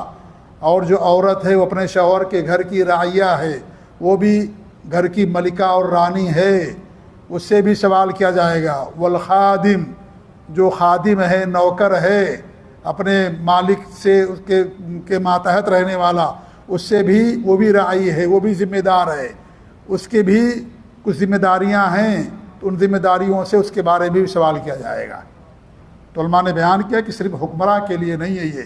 اور جو عورت ہے وہ اپنے شوہر کے گھر کی راعیہ ہے، وہ بھی گھر کی ملکہ اور رانی ہے، اس سے بھی سوال کیا جائے گا۔ والخادم، جو خادم ہے، نوکر ہے، اپنے مالک سے اس کے ماتحت رہنے والا، اس سے بھی وہ بھی راعی ہے، وہ بھی ذمہ دار ہے، اس کے بھی کچھ ذمہ داریاں ہیں، تو ان ذمہ داریوں سے اس کے بارے میں بھی سوال کیا جائے گا۔ تو علماء نے بیان کیا کہ صرف حکمراں کے لیے نہیں ہے یہ،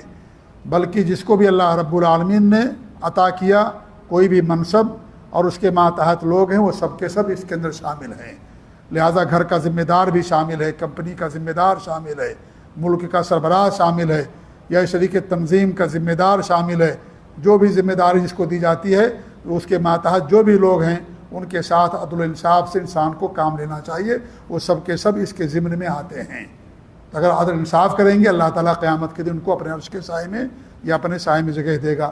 بلکہ جس کو بھی اللہ رب العالمین نے عطا کیا کوئی بھی منصب اور اس کے ماتحت لوگ ہیں، وہ سب کے سب اس کے اندر شامل ہیں۔ لہٰذا گھر کا ذمہ دار بھی شامل ہے، کمپنی کا ذمہ دار شامل ہے، ملک کا سربراہ شامل ہے، یا شریک تنظیم کا ذمہ دار شامل ہے۔ جو بھی ذمہ داری جس کو دی جاتی ہے اس کے ماتحت جو بھی لوگ ہیں ان کے ساتھ عدل و انصاف سے انسان کو کام لینا چاہیے، وہ سب کے سب اس کے ضمن میں آتے ہیں۔ اگر عدل انصاف کریں گے اللہ تعالیٰ قیامت کے دن کو اپنے عرش کے سائے میں یا اپنے سائے میں جگہ دے گا۔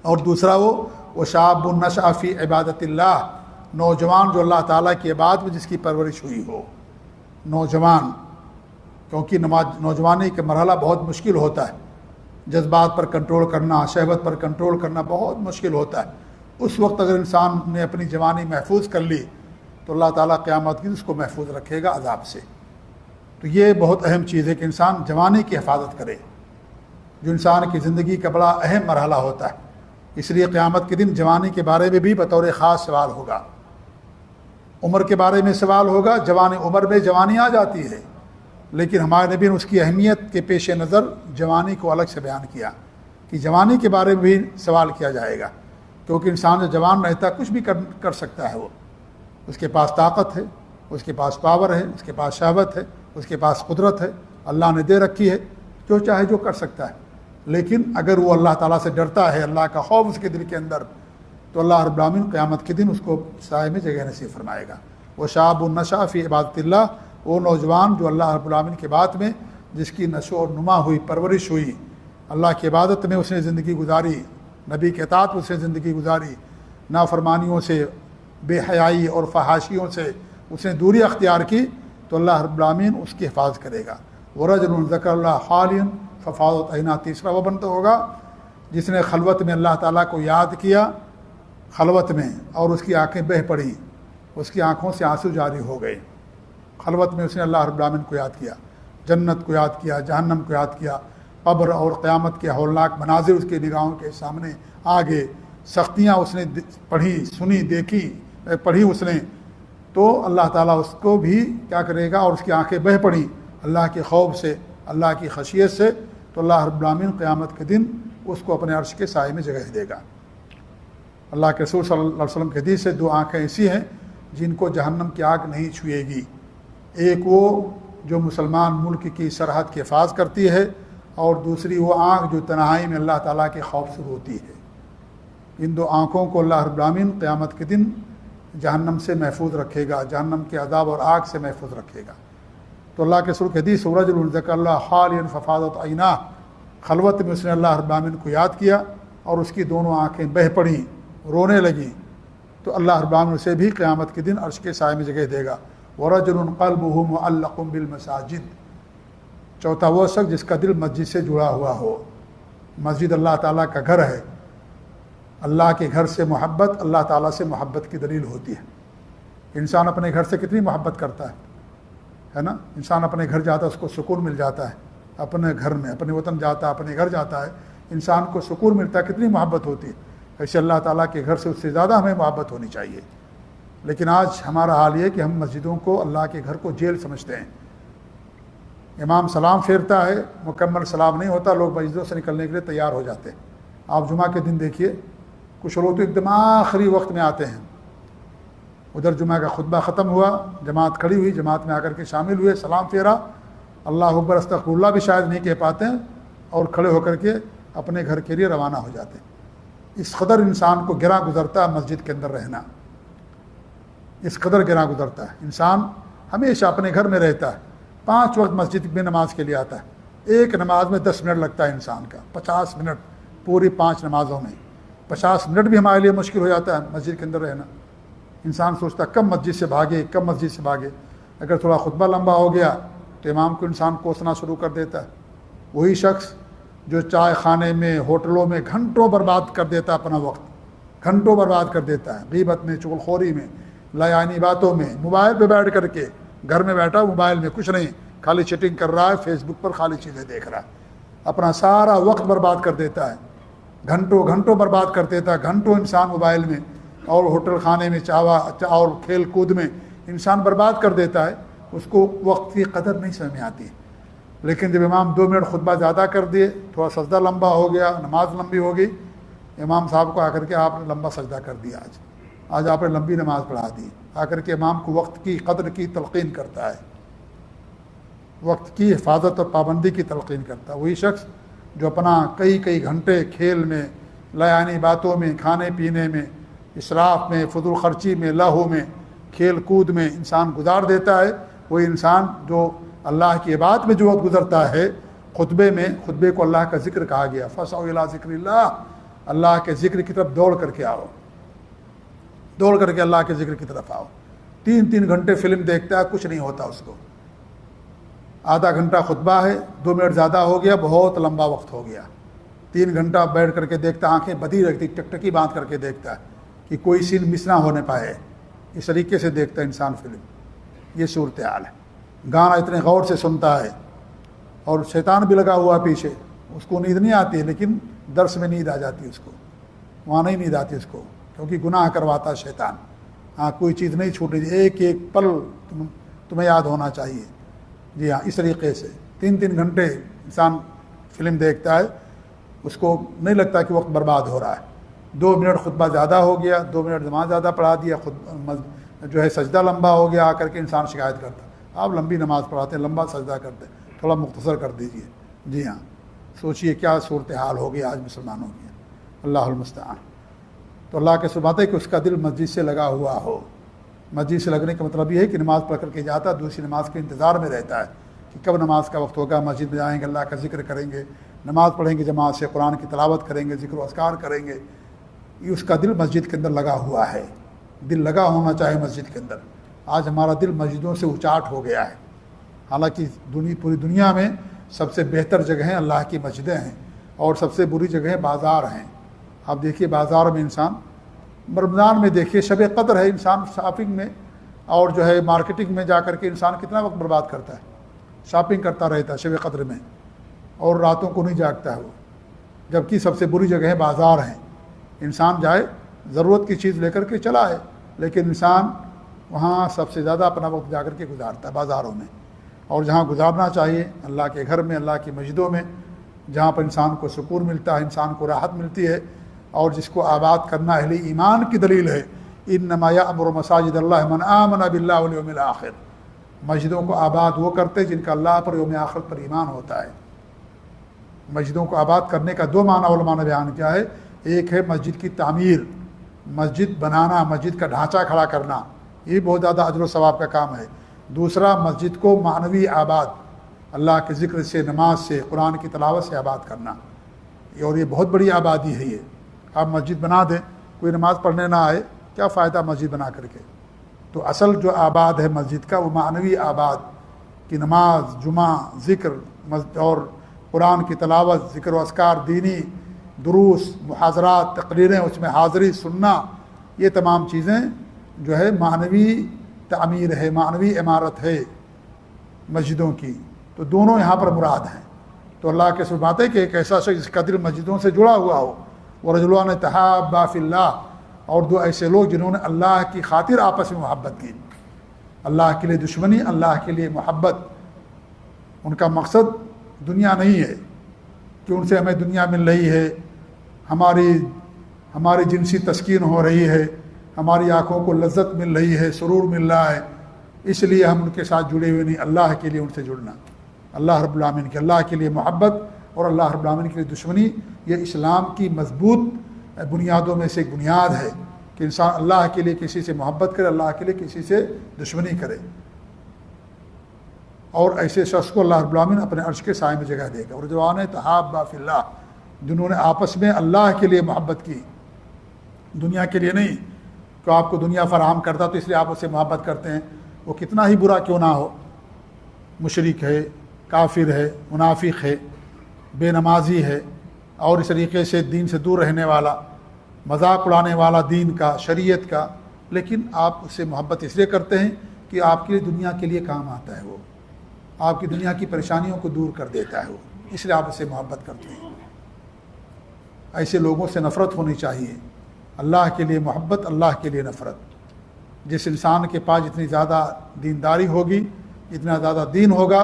اور دوسرا وہ شاب نشأ فی عبادت اللہ، نوجوان جو اللہ تعالیٰ کی عبادت میں جس کی پرورش ہوئی ہو۔ نوجوان، کیونکہ نوجوانی کا مرحلہ بہت مشکل ہوتا ہے، جذبات پر کنٹرول کرنا، شہوت پر کنٹرول کرنا بہت مشکل ہوتا ہے۔ اس وقت اگر انسان نے اپنی جوانی محفوظ کر لی تو اللہ تعالیٰ قیامت کی اس کو محفوظ رکھے گا عذاب سے۔ تو یہ بہت اہم چیز ہے کہ انسان جوانی کی حفاظت کرے، جو انسان کی زندگی کا بڑا اہم مرحلہ ہوتا ہے۔ اس لیے قیامت کے دن جوانی کے بارے میں بھی بطور خاص سوال ہوگا، عمر کے بارے میں سوال ہوگا۔ جوانی عمر میں جوانی آ جاتی ہے، لیکن ہمارے نبی نے اس کی اہمیت کے پیش نظر جوانی کو الگ سے بیان کیا کہ جوانی کے بارے میں بھی سوال کیا جائے گا، کیونکہ انسان جو جوان رہتا ہے کچھ بھی کر سکتا ہے، وہ اس کے پاس طاقت ہے، اس کے پاس پاور ہے، اس کے پاس شہوت ہے، اس کے پاس قدرت ہے، اللہ نے دے رکھی ہے، جو چاہے جو کر سکتا ہے۔ لیکن اگر وہ اللہ تعالیٰ سے ڈرتا ہے، اللہ کا خوف اس کے دل کے اندر، تو اللہ رب العالمین قیامت کے دن اس کو سائے میں جگہ نصیب فرمائے گا۔ وہ شاب النشأ فی عبادت اللہ، وہ نوجوان جو اللہ رب العالمین کے بات میں جس کی نشو و نما ہوئی، پرورش ہوئی، اللہ کی عبادت میں اس نے زندگی گزاری، نبی کے اطاعت میں اس نے زندگی گزاری، نافرمانیوں سے، بے حیائی اور فحاشیوں سے اس نے دوری اختیار کی، تو اللہ رب العالمین اس کی حفاظت کرے گا۔ ورجل ذکر اللہ خالیا ففاضت عیناہ، تیسرا وہ بنتا ہوگا جس نے خلوت میں اللہ تعالیٰ کو یاد کیا، خلوت میں، اور اس کی آنکھیں بہہ پڑیں، اس کی آنکھوں سے آنسو جاری ہو گئے۔ خلوت میں اس نے اللہ رب العالمین کو یاد کیا، جنت کو یاد کیا، جہنم کو یاد کیا، قبر اور قیامت کے ہولناک مناظر اس کے نگاہوں کے سامنے آ گئے، سختیاں اس نے پڑھی، سنی، دیکھی، پڑھی اس نے، تو اللہ تعالیٰ اس کو بھی کیا کرے گا، اور اس کی آنکھیں بہہ پڑیں اللہ کے خوف سے، اللہ کی خشیت سے، تو اللہ رب العالمین قیامت کے دن اس کو اپنے عرش کے سائے میں جگہ دے گا۔ اللہ کے رسول صلی اللہ علیہ وسلم کے حدیث سے دو آنکھیں ایسی ہیں جن کو جہنم کی آگ نہیں چھوئے گی، ایک وہ جو مسلمان ملک کی سرحد کی حفاظت کرتی ہے، اور دوسری وہ آنکھ جو تنہائی میں اللہ تعالیٰ کے خوف سے روتی ہے۔ ان دو آنکھوں کو اللہ رب العالمین قیامت کے دن جہنم سے محفوظ رکھے گا، جہنم کے عذاب اور آگ سے محفوظ رکھے گا۔ تو اللہ کے رسول کی حدیث رجل ذکر اللہ خالیا ففاضت عیناہ، خلوت میں اس نے اللہ رب العالمین کو یاد کیا اور اس کی دونوں آنکھیں بہہ پڑیں، رونے لگیں، تو اللہ رب العالمین اسے بھی قیامت کے دن عرش کے سائے میں جگہ دے گا۔ ورجل قلبہ معلق بالمساجد، چوتھا وہ شخص جس کا دل مسجد سے جڑا ہوا ہو۔ مسجد اللہ تعالیٰ کا گھر ہے، اللہ کے گھر سے محبت اللہ تعالیٰ سے محبت کی دلیل ہوتی ہے۔ انسان اپنے گھر سے کتنی محبت کرتا ہے نا، انسان اپنے گھر جاتا ہے اس کو سکون مل جاتا ہے، اپنے گھر میں، اپنے وطن جاتا ہے، اپنے گھر جاتا ہے، انسان کو سکون ملتا ہے، کتنی محبت ہوتی ہے۔ ایسے اللہ تعالیٰ کے گھر سے اس سے زیادہ ہمیں محبت ہونی چاہیے۔ لیکن آج ہمارا حال یہ ہے کہ ہم مسجدوں کو، اللہ کے گھر کو جیل سمجھتے ہیں۔ امام سلام پھیرتا ہے، مکمل سلام نہیں ہوتا، لوگ مسجدوں سے نکلنے کے لیے تیار ہو جاتے ہیں۔ آپ جمعہ کے دن دیکھیے، کچھ لوگ تو ایک دم آخری وقت میں آتے ہیں، ادھر جمعہ کا خطبہ ختم ہوا، جماعت کھڑی ہوئی، جماعت میں آ کر کے شامل ہوئے، سلام پھیرا، اللہ اکبر استغفر اللہ بھی شاید نہیں کہہ پاتے ہیں، اور کھڑے ہو کر کے اپنے گھر کے لیے روانہ ہو جاتے ہیں۔ اس قدر انسان کو گراں گزرتا ہے مسجد کے اندر رہنا، اس قدر گراں گزرتا ہے۔ انسان ہمیشہ اپنے گھر میں رہتا ہے، 5 وقت مسجد میں نماز کے لیے آتا ہے، ایک نماز میں 10 منٹ لگتا ہے انسان کا، 50 منٹ پوری 5 نمازوں میں، 50 منٹ بھی ہمارے لیے مشکل ہو جاتا ہے مسجد کے اندر رہنا۔ انسان سوچتا ہے کب مسجد سے بھاگے، کب مسجد سے بھاگے۔ اگر تھوڑا خطبہ لمبا ہو گیا تو امام کو انسان کوسنا شروع کر دیتا ہے۔ وہی شخص جو چائے خانے میں، ہوٹلوں میں گھنٹوں برباد کر دیتا ہے اپنا وقت، گھنٹوں برباد کر دیتا ہے، غیبت میں، چغلخوری میں، لایعنی باتوں میں، موبائل پہ بیٹھ کر کے، گھر میں بیٹھا موبائل میں کچھ نہیں، خالی چیٹنگ کر رہا ہے، فیس بک پر خالی چیزیں دیکھ رہا ہے، اپنا سارا وقت برباد کر دیتا ہے، گھنٹوں گھنٹوں برباد کر دیتا ہے، گھنٹوں انسان موبائل میں اور ہوٹل خانے میں، اور کھیل کود میں انسان برباد کر دیتا ہے۔ اس کو وقت کی قدر نہیں سمجھ میں آتی، لیکن جب امام 2 منٹ خطبہ زیادہ کر دیے، تھوڑا سجدہ لمبا ہو گیا، نماز لمبی ہو گئی، امام صاحب کو آ کر کے آپ نے لمبا سجدہ کر دیا، آج آپ نے لمبی نماز پڑھا دی، آ کر کے امام کو وقت کی قدر کی تلقین کرتا ہے، وقت کی حفاظت اور پابندی کی تلقین کرتا ہے۔ وہی شخص جو اپنا کئی گھنٹے کھیل میں، لایانی باتوں میں، کھانے پینے میں، اسراف میں، فضول خرچی میں، لہو میں، کھیل کود میں انسان گزار دیتا ہے، وہی انسان جو اللہ کی عبادت میں جو وقت گزرتا ہے، خطبے کو اللہ کا ذکر کہا گیا، فَاسْعَوْا إِلَىٰ ذِكْرِ اللَّهِ، اللہ کے ذکر کی طرف دوڑ کر کے آؤ، دوڑ کر کے اللہ کے ذکر کی طرف آؤ۔ 3 گھنٹے فلم دیکھتا ہے، کچھ نہیں ہوتا اس کو، آدھا گھنٹہ خطبہ ہے، 2 منٹ زیادہ ہو گیا، بہت لمبا وقت ہو گیا۔ 3 گھنٹہ بیٹھ کر کے دیکھتا، آنکھیں بدی رکھتی، ٹکٹکی باندھ کر کے دیکھتا ہے کہ کوئی سین مس نہ ہونے پائے، اس طریقے سے دیکھتا ہے انسان فلم۔ یہ صورتحال ہے۔ گانا اتنے غور سے سنتا ہے، اور شیطان بھی لگا ہوا پیچھے، اس کو نیند نہیں آتی ہے، لیکن درس میں نیند آ جاتی ہے اس کو، وہاں نہیں نیند آتی اس کو، کیونکہ گناہ کرواتا ہے شیطان۔ ہاں، کوئی چیز نہیں چھوٹے، ایک پل تمہیں یاد ہونا چاہیے۔ جی ہاں، اس طریقے سے 3 گھنٹے انسان فلم دیکھتا ہے، اس کو نہیں لگتا کہ وقت برباد ہو رہا ہے۔ 2 منٹ خطبہ زیادہ ہو گیا، 2 منٹ نماز زیادہ پڑھا دیا، جو ہے سجدہ لمبا ہو گیا، آ کر کے انسان شکایت کرتا ہے، آپ لمبی نماز پڑھاتے ہیں، لمبا سجدہ کرتے ہیں، تھوڑا مختصر کر دیجئے۔ جی ہاں، سوچئے کیا صورتحال ہوگی آج مسلمانوں کی، اللہ المستعان۔ تو اللہ کے سبات ہے کہ اس کا دل مسجد سے لگا ہوا ہو۔ مسجد سے لگنے کا مطلب یہ ہے کہ نماز پڑھ کر کے جاتا، دوسری نماز کے انتظار میں رہتا ہے کہ کب نماز کا وقت ہوگا، مسجد میں جائیں گے، اللہ کا ذکر کریں گے، نماز پڑھیں گے، جماعت سے قرآن کی تلاوت کریں گے، ذکر و اذکار کریں گے۔ یہ اس کا دل مسجد کے اندر لگا ہوا ہے، دل لگا ہونا چاہے مسجد کے اندر۔ آج ہمارا دل مسجدوں سے اچاٹ ہو گیا ہے، حالانکہ پوری دنیا میں سب سے بہتر جگہیں اللہ کی مسجدیں ہیں، اور سب سے بری جگہیں بازار ہیں۔ آپ دیکھیے بازار میں انسان، رمضان میں دیکھیے شب قدر ہے، انسان شاپنگ میں اور جو ہے مارکیٹنگ میں جا کر کے انسان کتنا وقت برباد کرتا ہے، شاپنگ کرتا رہتا ہے شب قدر میں، اور راتوں کو نہیں جاگتا ہے وہ، جبکہ سب سے بری جگہیں بازار ہیں۔ انسان جائے ضرورت کی چیز لے کر کے چلا ہے، لیکن انسان وہاں سب سے زیادہ اپنا وقت جا کر کے گزارتا ہے بازاروں میں، اور جہاں گزارنا چاہیے اللہ کے گھر میں، اللہ کی مسجدوں میں، جہاں پر انسان کو سکون ملتا ہے، انسان کو راحت ملتی ہے، اور جس کو آباد کرنا اہل ایمان کی دلیل ہے۔ انما یأمر مساجد اللہ من آمن باللہ والیوم الآخر، مسجدوں کو آباد وہ کرتے جن کا اللہ پر یوم آخرت پر ایمان ہوتا ہے۔ مسجدوں کو آباد کرنے کا 2 معنی علماء نے بیان کیا ہے، ایک ہے مسجد کی تعمیر، مسجد بنانا، مسجد کا ڈھانچہ کھڑا کرنا، یہ بہت زیادہ اجر و ثواب کا کام ہے۔ دوسرا مسجد کو معنوی آباد، اللہ کے ذکر سے، نماز سے، قرآن کی تلاوت سے آباد کرنا، اور یہ بہت بڑی آبادی ہے۔ یہ آپ مسجد بنا دیں، کوئی نماز پڑھنے نہ آئے، کیا فائدہ مسجد بنا کر کے؟ تو اصل جو آباد ہے مسجد کا وہ معنوی آباد کی نماز، جمعہ، ذکر اور قرآن کی تلاوت، ذکر و اذکار، دینی دروس، محاضرات، تقریریں، اس میں حاضری سننا، یہ تمام چیزیں جو ہے معنوی تعمیر ہے، معنوی عمارت ہے مسجدوں کی۔ تو دونوں یہاں پر مراد ہیں۔ تو اللہ کے سب بات ہے کہ ایک ایسا شخص جس کا دل مسجدوں سے جڑا ہوا ہو، ورجلان تحابا فی اللہ، اور 2 ایسے لوگ جنہوں نے اللہ کی خاطر آپس میں محبت کی، اللہ کے لیے دشمنی، اللہ کے لیے محبت۔ ان کا مقصد دنیا نہیں ہے کہ ان سے ہمیں دنیا مل رہی ہے، ہماری جنسی تسکین ہو رہی ہے، ہماری آنکھوں کو لذت مل رہی ہے، سرور مل رہا ہے، اس لیے ہم ان کے ساتھ جڑے ہوئے نہیں۔ اللہ کے لیے ان سے جڑنا، اللہ رب العالمین کے، اللہ کے لیے محبت اور اللہ رب العالمین کے لیے دشمنی، یہ اسلام کی مضبوط بنیادوں میں سے ایک بنیاد ہے کہ انسان اللہ کے لیے کسی سے محبت کرے، اللہ کے لیے کسی سے دشمنی کرے، اور ایسے شخص کو اللہ رب العالمین اپنے عرش کے سائے میں جگہ دے گا۔ اور جوان تحابا فی اللہ، جنہوں نے آپس میں اللہ کے لیے محبت کی، دنیا کے لیے نہیں کہ آپ کو دنیا فراہم کرتا تو اس لیے آپ اس سے محبت کرتے ہیں، وہ کتنا ہی برا کیوں نہ ہو، مشرک ہے، کافر ہے، منافق ہے، بے نمازی ہے، اور اس طریقے سے دین سے دور رہنے والا، مذاق اڑانے والا دین کا، شریعت کا، لیکن آپ اس سے محبت اس لیے کرتے ہیں کہ آپ کے لیے دنیا کے لیے کام آتا ہے، وہ آپ کی دنیا کی پریشانیوں کو دور کر دیتا ہے، وہ اس لیے آپ اس سے محبت کرتے ہیں۔ ایسے لوگوں سے نفرت ہونی چاہیے، اللہ کے لیے محبت، اللہ کے لیے نفرت۔ جس انسان کے پاس جتنی زیادہ دینداری ہوگی، جتنا زیادہ دین ہوگا،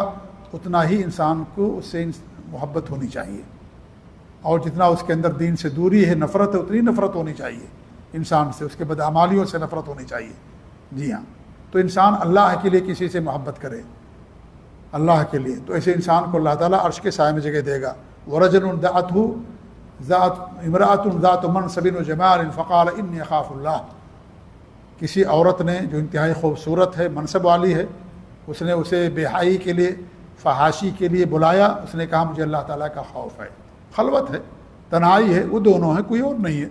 اتنا ہی انسان کو اس سے محبت ہونی چاہیے، اور جتنا اس کے اندر دین سے دوری ہے، نفرت ہے، اتنی نفرت ہونی چاہیے انسان سے، اس کے بدعمالیوں سے نفرت ہونی چاہیے۔ جی ہاں، تو انسان اللہ کے لیے کسی سے محبت کرے، اللہ کے لیے، تو ایسے انسان کو اللہ تعالیٰ عرش کے سائے میں جگہ دے گا۔ وَرَجُلٌ دَعَتْهُ امرأة ذات منصب وجمال فقال انی اخاف اللہ، کسی عورت نے جو انتہائی خوبصورت ہے، منصب والی ہے، اس نے اسے بے حیائی کے لیے، فحاشی کے لیے بلایا، اس نے کہا مجھے اللہ تعالیٰ کا خوف ہے۔ خلوت ہے، تنہائی ہے، وہ دونوں ہیں، کوئی اور نہیں ہے،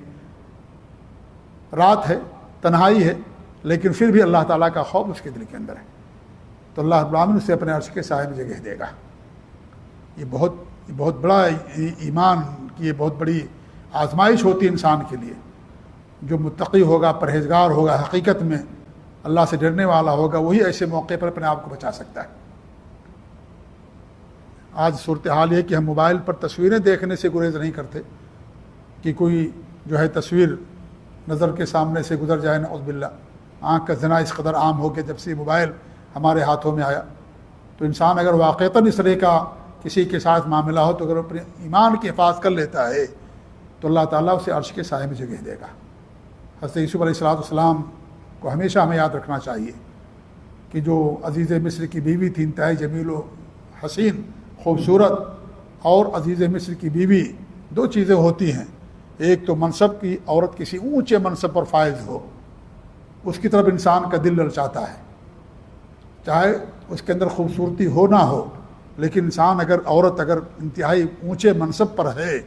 رات ہے، تنہائی ہے، لیکن پھر بھی اللہ تعالیٰ کا خوف اس کے دل کے اندر ہے، تو اللہ رب العالمین اسے اپنے عرش کے سائے میں جگہ دے گا۔ یہ بہت بڑا ایمان کی یہ بہت بڑی آزمائش ہوتی ہے انسان کے لیے۔ جو متقی ہوگا، پرہیزگار ہوگا، حقیقت میں اللہ سے ڈرنے والا ہوگا، وہی ایسے موقع پر اپنے آپ کو بچا سکتا ہے۔ آج صورتحال یہ کہ ہم موبائل پر تصویریں دیکھنے سے گریز نہیں کرتے کہ کوئی جو ہے تصویر نظر کے سامنے سے گزر جائے، نعوذ باللہ۔ آنکھ کا زنا اس قدر عام ہو گیا جب سے موبائل ہمارے ہاتھوں میں آیا، تو انسان اگر واقعتاً اس طرح کا کسی کے ساتھ معاملہ ہو تو اگر اپنے ایمان کی حفاظت کر لیتا ہے تو اللہ تعالیٰ اسے عرش کے سائے میں جگہ دے گا۔ حضرت یوسف علیہ السلام کو ہمیشہ ہمیں یاد رکھنا چاہیے کہ جو عزیز مصر کی بیوی تھی، انتہائی جمیل و حسین، خوبصورت، اور عزیز مصر کی بیوی دو چیزیں ہوتی ہیں، ایک تو منصب کی، عورت کسی اونچے منصب پر فائز ہو، اس کی طرف انسان کا دل للچاتا ہے، چاہے اس کے اندر خوبصورتی ہو نہ ہو، لیکن انسان عورت اگر انتہائی اونچے منصب پر ہے،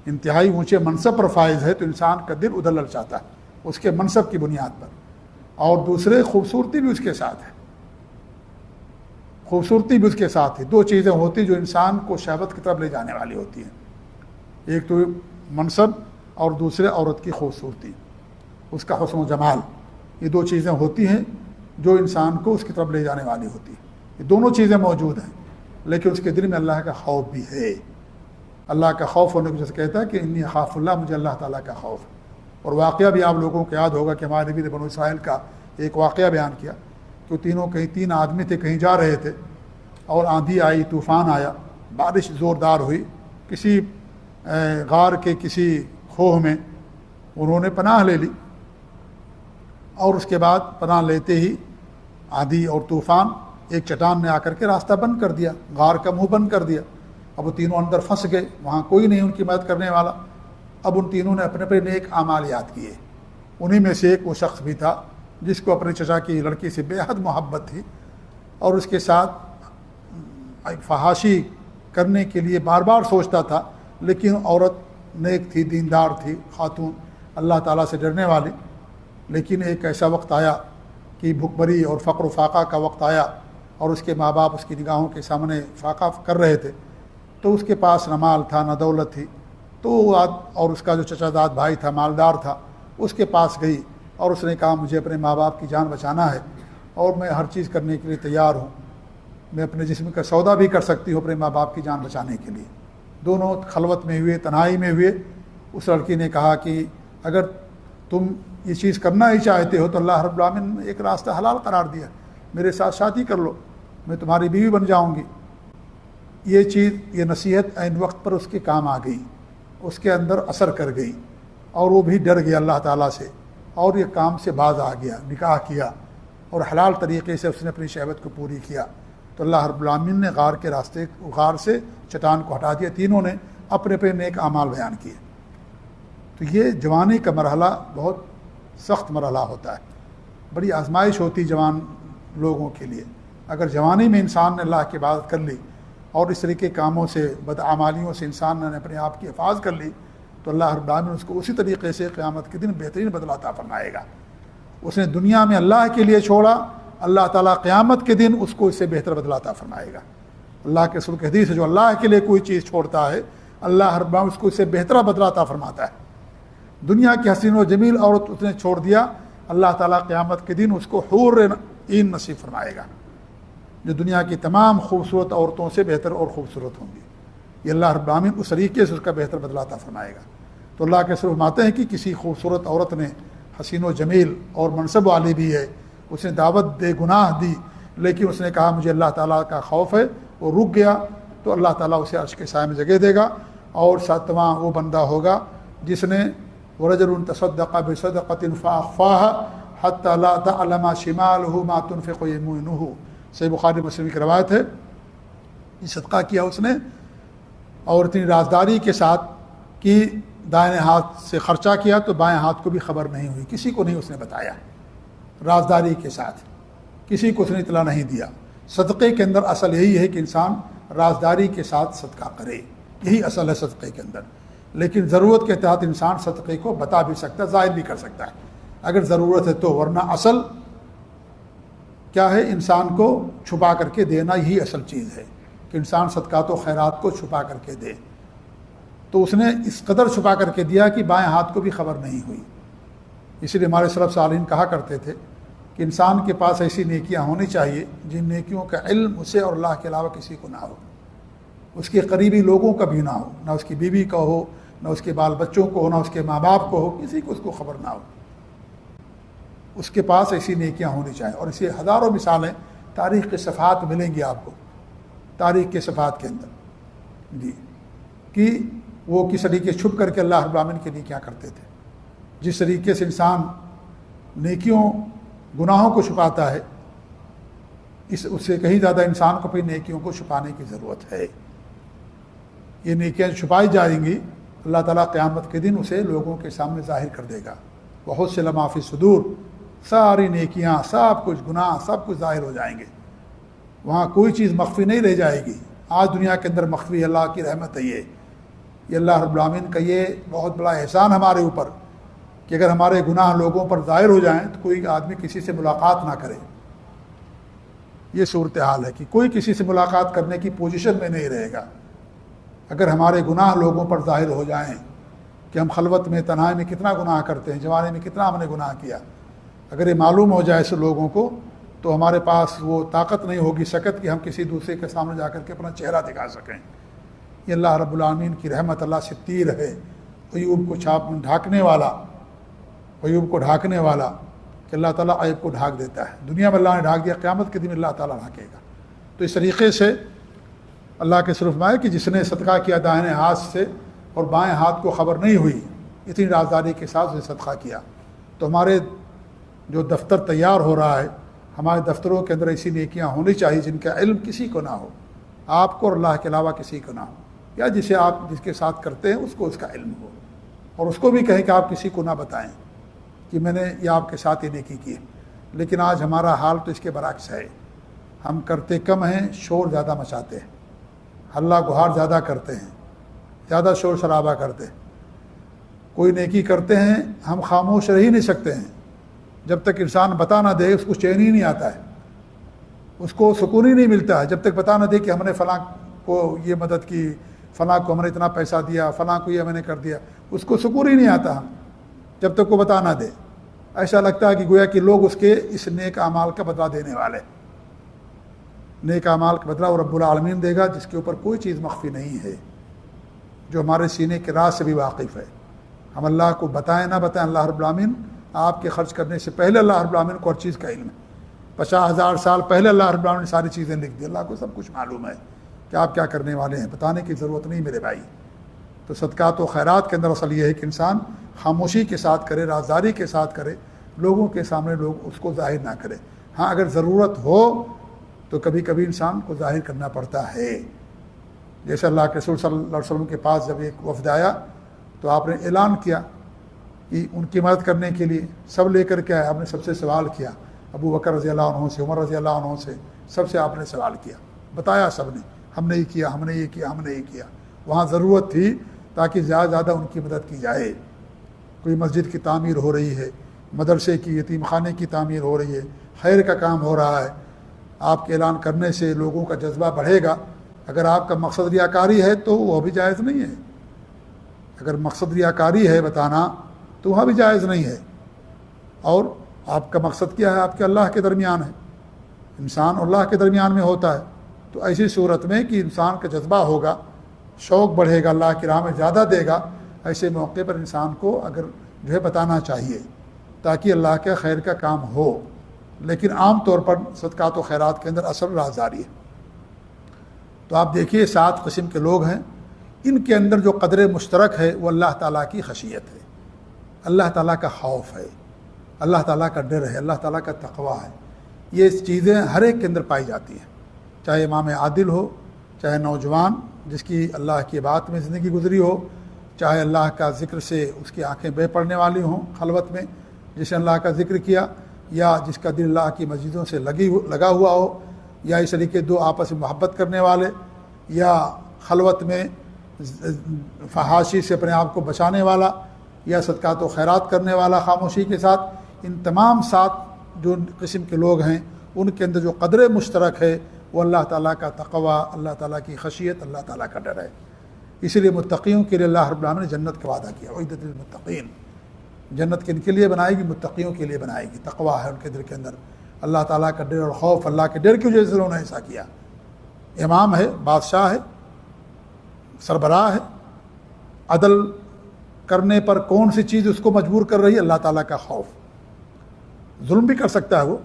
انتہائی اونچے منصب پر فائز ہے، تو انسان کا دل ادھر للچاتا ہے اس کے منصب کی بنیاد پر، اور دوسرے خوبصورتی بھی اس کے ساتھ ہے، خوبصورتی بھی اس کے ساتھ ہے۔ دو چیزیں ہوتی جو انسان کو شہوت کی طرف لے جانے والی ہوتی ہیں، ایک تو منصب اور دوسرے عورت کی خوبصورتی، اس کا حسن و جمال، یہ دو چیزیں ہوتی ہیں جو انسان کو اس کی طرف لے جانے والی ہوتی ہیں۔ یہ دونوں چیزیں موجود ہیں، لیکن اس کے دل میں اللہ کا خوف بھی ہے۔ اللہ کا خوف ہونے کی وجہ سے کہتا ہے کہ انی اخاف اللہ، مجھے اللہ تعالیٰ کا خوف ہے۔ اور واقعہ بھی آپ لوگوں کو یاد ہوگا کہ ہمارے نبی نے بنو اسرائیل کا ایک واقعہ بیان کیا کہ وہ تینوں تین آدمی تھے، کہیں جا رہے تھے اور آندھی آئی، طوفان آیا، بارش زوردار ہوئی، کسی غار کے کسی کھوہ میں انہوں نے پناہ لے لی، اور اس کے بعد پناہ لیتے ہی آندھی اور طوفان ایک چٹان نے آ کر کے راستہ بند کر دیا، غار کا منہ بند کر دیا۔ اب وہ تینوں اندر پھنس گئے، وہاں کوئی نہیں ان کی مدد کرنے والا۔ اب ان تینوں نے اپنے نیک اعمال یاد کیے، انہی میں سے ایک وہ شخص بھی تھا جس کو اپنے چچا کی لڑکی سے بے حد محبت تھی، اور اس کے ساتھ فحاشی کرنے کے لیے بار بار سوچتا تھا، لیکن عورت نیک تھی، دیندار تھی، خاتون اللہ تعالیٰ سے ڈرنے والی۔ لیکن ایک ایسا وقت آیا کہ بھوک اور فقر و فاقہ کا وقت آیا، اور اس کے ماں باپ اس کی نگاہوں کے سامنے فاقہ کر رہے تھے، تو اس کے پاس نہ مال تھا نہ دولت تھی، تو اور اس کا جو چچا زاد بھائی تھا مالدار تھا، اس کے پاس گئی اور اس نے کہا مجھے اپنے ماں باپ کی جان بچانا ہے اور میں ہر چیز کرنے کے لیے تیار ہوں، میں اپنے جسم کا سودا بھی کر سکتی ہوں اپنے ماں باپ کی جان بچانے کے لیے۔ دونوں خلوت میں ہوئے، تنہائی میں ہوئے۔ اس لڑکی نے کہا کہ اگر تم یہ چیز کرنا ہی چاہتے ہو تو اللہ رب العالمین نے ایک راستہ حلال قرار دیا، میرے ساتھ شادی کر لو، میں تمہاری بیوی بن جاؤں گی۔ یہ چیز، یہ نصیحت عین وقت پر اس کے کام آ گئی، اس کے اندر اثر کر گئی، اور وہ بھی ڈر گیا اللہ تعالیٰ سے، اور یہ کام سے باز آ گیا، نکاح کیا، اور حلال طریقے سے اس نے اپنی شہوت کو پوری کیا۔ تو اللہ رب العالمین نے غار سے چٹان کو ہٹا دیا، تینوں نے اپنے اپنے نیک اعمال بیان کیے۔ تو یہ جوانی کا مرحلہ بہت سخت مرحلہ ہوتا ہے، بڑی آزمائش ہوتی جوان لوگوں کے لیے۔ اگر جوانی میں انسان نے اللہ کی عبادت کر لی اور اس طرح کے کاموں سے، بدعمالیوں سے انسان نے اپنے آپ کی حفاظت کر لی، تو اللہ رب العالمین اس کو اسی طریقے سے قیامت کے دن بہترین بدلہ عطا فرمائے گا۔ اس نے دنیا میں اللہ کے لیے چھوڑا، اللہ تعالیٰ قیامت کے دن اس کو اس سے بہتر بدلہ عطا فرمائے گا۔ اللہ کے رسول کی حدیث ہے جو اللہ کے لیے کوئی چیز چھوڑتا ہے اللہ رب العالمین اس کو اس سے بہتر بدلہ عطا فرماتا ہے۔ دنیا کی حسین و جمیل عورت اس نے چھوڑ دیا، اللہ تعالیٰ قیامت کے دن اس کو حور عین نصیب فرمائے گا، جو دنیا کی تمام خوبصورت عورتوں سے بہتر اور خوبصورت ہوں گی۔ یہ اللہ رب العالمین اس طریقے سے اس کا بہتر بدلہ عطا فرمائے گا۔ تو اللہ کے رسول فرماتے ہیں کہ کسی خوبصورت عورت نے، حسین و جمیل اور منصب والی بھی ہے، اس نے دعوت دے گناہ دی، لیکن اس نے کہا مجھے اللہ تعالیٰ کا خوف ہے، وہ رک گیا تو اللہ تعالیٰ اسے عرش کے سائے میں جگہ دے گا. اور 7واں وہ بندہ ہوگا جس نے وَرَجُلٌ تَصَدَّقَ بِصَدَقَةٍ فَأَخْفَاهَا حَتَّى لَا تَعْلَمَ شِمَالُهُ مَا تُنْفِقُ يَمِينُهُ. صحیح بخاری مسلم کی روایت ہے. یہ صدقہ کیا اس نے اور اتنی رازداری کے ساتھ کہ دائیں ہاتھ سے خرچہ کیا تو بائیں ہاتھ کو بھی خبر نہیں ہوئی, کسی کو نہیں اس نے بتایا. رازداری کے ساتھ کسی کو اس نے اطلاع نہیں دیا. صدقے کے اندر اصل یہی ہے کہ انسان رازداری کے ساتھ صدقہ کرے, یہی اصل ہے صدقے کے اندر. لیکن ضرورت کے تحت انسان صدقے کو بتا بھی سکتا ہے, ظاہر بھی کر سکتا ہے اگر ضرورت ہے تو, ورنہ اصل کیا ہے انسان کو چھپا کر کے دینا, یہی اصل چیز ہے کہ انسان صدقات و خیرات کو چھپا کر کے دے. تو اس نے اس قدر چھپا کر کے دیا کہ بائیں ہاتھ کو بھی خبر نہیں ہوئی. اسی لیے ہمارے سلف صالحین کہا کرتے تھے کہ انسان کے پاس ایسی نیکیاں ہونی چاہیے جن نیکیوں کا علم اسے اور اللہ کے علاوہ کسی کو نہ ہو, اس کے قریبی لوگوں کا بھی نہ ہو, نہ اس کی بیوی کا ہو, نہ اس کے بال بچوں کو ہو, نہ اس کے ماں باپ کو ہو, کسی کو اس کو خبر نہ ہو. اس کے پاس ایسی نیکیاں ہونی چاہیے. اور اسی ہزاروں مثالیں تاریخ کے صفحات ملیں گی آپ کو, تاریخ کے صفحات کے اندر جی, کہ وہ کس طریقے چھپ کر کے اللہ رب العالمین کے لیے کیا کرتے تھے. جس طریقے سے انسان نیکیوں گناہوں کو چھپاتا ہے, اس سے کہیں زیادہ انسان کو پھر نیکیوں کو چھپانے کی ضرورت ہے. یہ نیکیاں چھپائی جائیں گی, اللہ تعالیٰ قیامت کے دن اسے لوگوں کے سامنے ظاہر کر دے گا. بہت سے لما فی الصدور, ساری نیکیاں, سب کچھ گناہ, سب کچھ ظاہر ہو جائیں گے. وہاں کوئی چیز مخفی نہیں رہ جائے گی. آج دنیا کے اندر مخفی اللہ کی رحمت ہے. یہ اللہ رب العالمین کا یہ بہت بڑا احسان ہمارے اوپر کہ اگر ہمارے گناہ لوگوں پر ظاہر ہو جائیں تو کوئی آدمی کسی سے ملاقات نہ کرے. یہ صورتحال ہے کہ کوئی کسی سے ملاقات کرنے کی پوزیشن میں نہیں رہے گا. اگر ہمارے گناہ لوگوں پر ظاہر ہو جائیں کہ ہم خلوت میں تنہائی میں کتنا گناہ کرتے ہیں, جوانی میں کتنا ہم نے گناہ کیا, اگر یہ معلوم ہو جائے ایسے لوگوں کو تو ہمارے پاس وہ طاقت نہیں ہوگی, سکت کہ ہم کسی دوسرے کے سامنے جا کر کے اپنا چہرہ دکھا سکیں. یہ اللہ رب العالمین کی رحمت, اللہ سے تیر ہے ایوب کو ڈھانکنے والا, ایوب کو ڈھانکنے والا کہ اللہ تعالیٰ عیب کو ڈھانک دیتا ہے. دنیا میں اللہ نے ڈھانک دیا, قیامت کے دن اللہ تعالیٰ ڈھانکے گا. تو اس طریقے سے اللہ کے صرف میں کہ جس نے صدقہ کیا دائیں ہاتھ سے اور بائیں ہاتھ کو خبر نہیں ہوئی, اتنی رازداری کے ساتھ اسے صدقہ کیا. تو ہمارے جو دفتر تیار ہو رہا ہے, ہمارے دفتروں کے اندر ایسی نیکیاں ہونی چاہیے جن کا علم کسی کو نہ ہو, آپ کو اور اللہ کے علاوہ کسی کو نہ ہو, یا جسے آپ جس کے ساتھ کرتے ہیں اس کو اس کا علم ہو, اور اس کو بھی کہیں کہ آپ کسی کو نہ بتائیں کہ میں نے یہ آپ کے ساتھ یہ نیکی کی. لیکن آج ہمارا حال تو اس کے برعکس ہے. ہم کرتے کم ہیں, شور زیادہ مچاتے ہیں, ہلہ گہار زیادہ کرتے ہیں, زیادہ شور شرابہ کرتے ہیں. کوئی نیکی کرتے ہیں ہم خاموش رہ ہی نہیں سکتے ہیں. جب تک انسان بتا نہ دے اس کو چین ہی نہیں آتا ہے, اس کو سکون ہی نہیں ملتا ہے. جب تک بتا نہ دے کہ ہم نے فلاں کو یہ مدد کی, فلاں کو ہم نے اتنا پیسہ دیا, فلاں کو یہ میں نے کر دیا, اس کو سکون ہی نہیں آتا ہم جب تک وہ بتا نہ دے. ایسا لگتا ہے کہ گویا کہ لوگ اس کے اس نیک اعمال کا بدلہ دینے والے. نیک اعمال کا بدلہ وہ رب العالمین دے گا جس کے اوپر کوئی چیز مخفی نہیں ہے, جو ہمارے سینے کے راز سے بھی واقف ہے. ہم اللہ کو بتائیں نہ بتائیں, اللہ رب العالمین آپ کے خرچ کرنے سے پہلے اللہ رب العالمین کو ہر چیز کا علم ہے. 50,000 سال پہلے اللہ رب العالمین نے ساری چیزیں لکھ دی. اللہ کو سب کچھ معلوم ہے کہ آپ کیا کرنے والے ہیں, بتانے کی ضرورت نہیں میرے بھائی. تو صدقات و خیرات کے اندر اصل یہ ہے کہ انسان خاموشی کے ساتھ کرے, رازداری کے ساتھ کرے, لوگوں کے سامنے لوگ اس کو ظاہر نہ کرے. ہاں اگر ضرورت ہو تو کبھی کبھی انسان کو ظاہر کرنا پڑتا ہے. جیسے اللہ کے رسول صلی اللہ علیہ وسلم کے پاس جب ایک وفد آیا تو آپ نے اعلان کیا کہ ان کی مدد کرنے کے لیے سب لے کر کے آئے. آپ نے سب سے سوال کیا, ابو بکر رضی اللہ عنہ سے, عمر رضی اللہ عنہ سے, سب سے آپ نے سوال کیا, بتایا سب نے, ہم نے یہ کیا, ہم نے یہ کیا, ہم نے یہ کیا. وہاں ضرورت تھی تاکہ زیادہ زیادہ ان کی مدد کی جائے. کوئی مسجد کی تعمیر ہو رہی ہے, مدرسے کی, یتیم خانے کی تعمیر ہو رہی ہے, خیر کا کام ہو رہا ہے. آپ کے اعلان کرنے سے لوگوں کا جذبہ بڑھے گا. اگر آپ کا مقصد ریاکاری ہے تو وہ بھی جائز نہیں ہے. اگر مقصد ریاکاری ہے بتانا تو وہاں بھی جائز نہیں ہے. اور آپ کا مقصد کیا ہے, آپ کے اللہ کے درمیان ہے, انسان اور اللہ کے درمیان میں ہوتا ہے. تو ایسی صورت میں کہ انسان کا جذبہ ہوگا, شوق بڑھے گا, اللہ کی راہ میں زیادہ دے گا, ایسے موقع پر انسان کو اگر جو ہے بتانا چاہیے تاکہ اللہ کے خیر کا کام ہو. لیکن عام طور پر صدقات و خیرات کے اندر اصل رازداری ہے. تو آپ دیکھیے 7 قسم کے لوگ ہیں، ان کے اندر جو قدر مشترک ہے وہ اللہ تعالیٰ کی خشیت ہے، اللہ تعالیٰ کا خوف ہے، اللہ تعالیٰ کا ڈر ہے، اللہ تعالیٰ کا تقویٰ ہے۔ یہ چیزیں ہر ایک کے اندر پائی جاتی ہیں، چاہے امام عادل ہو، چاہے نوجوان جس کی اللہ کی بات میں زندگی گزری ہو، چاہے اللہ کا ذکر سے اس کی آنکھیں بے پڑنے والی ہوں خلوت میں جس نے اللہ کا ذکر کیا، یا جس کا دل اللہ کی مسجدوں سے لگا ہوا ہو، یا اس طریقے دو آپس میں محبت کرنے والے، یا خلوت میں فحاشی سے اپنے آپ کو بچانے والا، یا صدقات و خیرات کرنے والا خاموشی کے ساتھ۔ ان تمام 7 جو قسم کے لوگ ہیں ان کے اندر جو قدر مشترک ہے وہ اللہ تعالیٰ کا تقویٰ، اللہ تعالیٰ کی خشیت، اللہ تعالیٰ کا ڈر ہے۔ اسی لیے متقیوں کے لیے اللہ رب العالمین نے جنت کا وعدہ کیا، اعدت للمتقین۔ جنت کن کے لیے بنائے گی؟ متقیوں کے لیے بنائے گی، تقویٰ ہے ان کے دل کے اندر، اللہ تعالیٰ کا ڈر اور خوف، اللہ کے ڈر کی وجہ سے انہوں نے ایسا کیا۔ امام ہے، بادشاہ ہے، سربراہ ہے، عدل کرنے پر کون سی چیز اس کو مجبور کر رہی ہے؟ اللہ تعالیٰ کا خوف۔ ظلم بھی کر سکتا ہے، وہ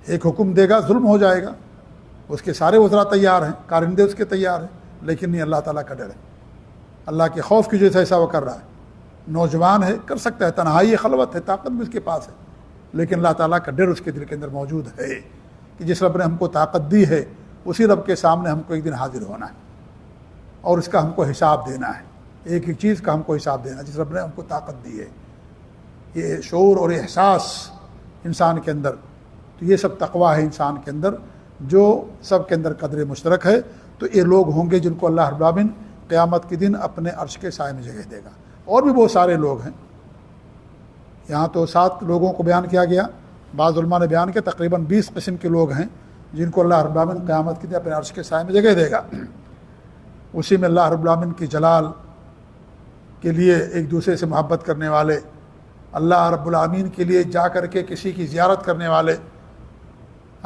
ایک حکم دے گا ظلم ہو جائے گا، اس کے سارے وزراء تیار ہیں، کارندے اس کے تیار ہیں، لیکن نہیں، اللہ تعالیٰ کا ڈر ہے، اللہ کے خوف کی وجہ سے ایسا وہ کر رہا ہے۔ نوجوان ہے، کر سکتا ہے، تنہائی خلوت ہے، طاقت بھی اس کے پاس ہے، لیکن اللہ تعالیٰ کا ڈر اس کے دل کے اندر موجود ہے کہ جس رب نے ہم کو طاقت دی ہے اسی رب کے سامنے ہم کو ایک دن حاضر ہونا ہے اور اس کا ہم کو حساب دینا ہے، ایک ایک چیز کا ہم کو حساب دینا ہے جس رب نے ہم کو طاقت دی ہے۔ یہ شعور اور احساس انسان کے اندر، تو یہ سب تقویٰ ہے انسان کے اندر جو سب کے اندر قدر مشترک ہے۔ تو یہ لوگ ہوں گے جن کو اللہ رب العالمین قیامت کے دن اپنے عرش کے سائے میں جگہ دے گا۔ اور بھی بہت سارے لوگ ہیں، یہاں تو 7 لوگوں کو بیان کیا گیا، بعض علماء نے بیان کیا تقریباً 20 قسم کے لوگ ہیں جن کو اللہ رب العالمین قیامت کے دن اپنے عرش کے سائے میں جگہ دے گا۔ اسی میں اللہ رب العالمین کی جلال کے لیے ایک دوسرے سے محبت کرنے والے، اللہ رب العالمین کے لیے جا کر کے کسی کی زیارت کرنے والے۔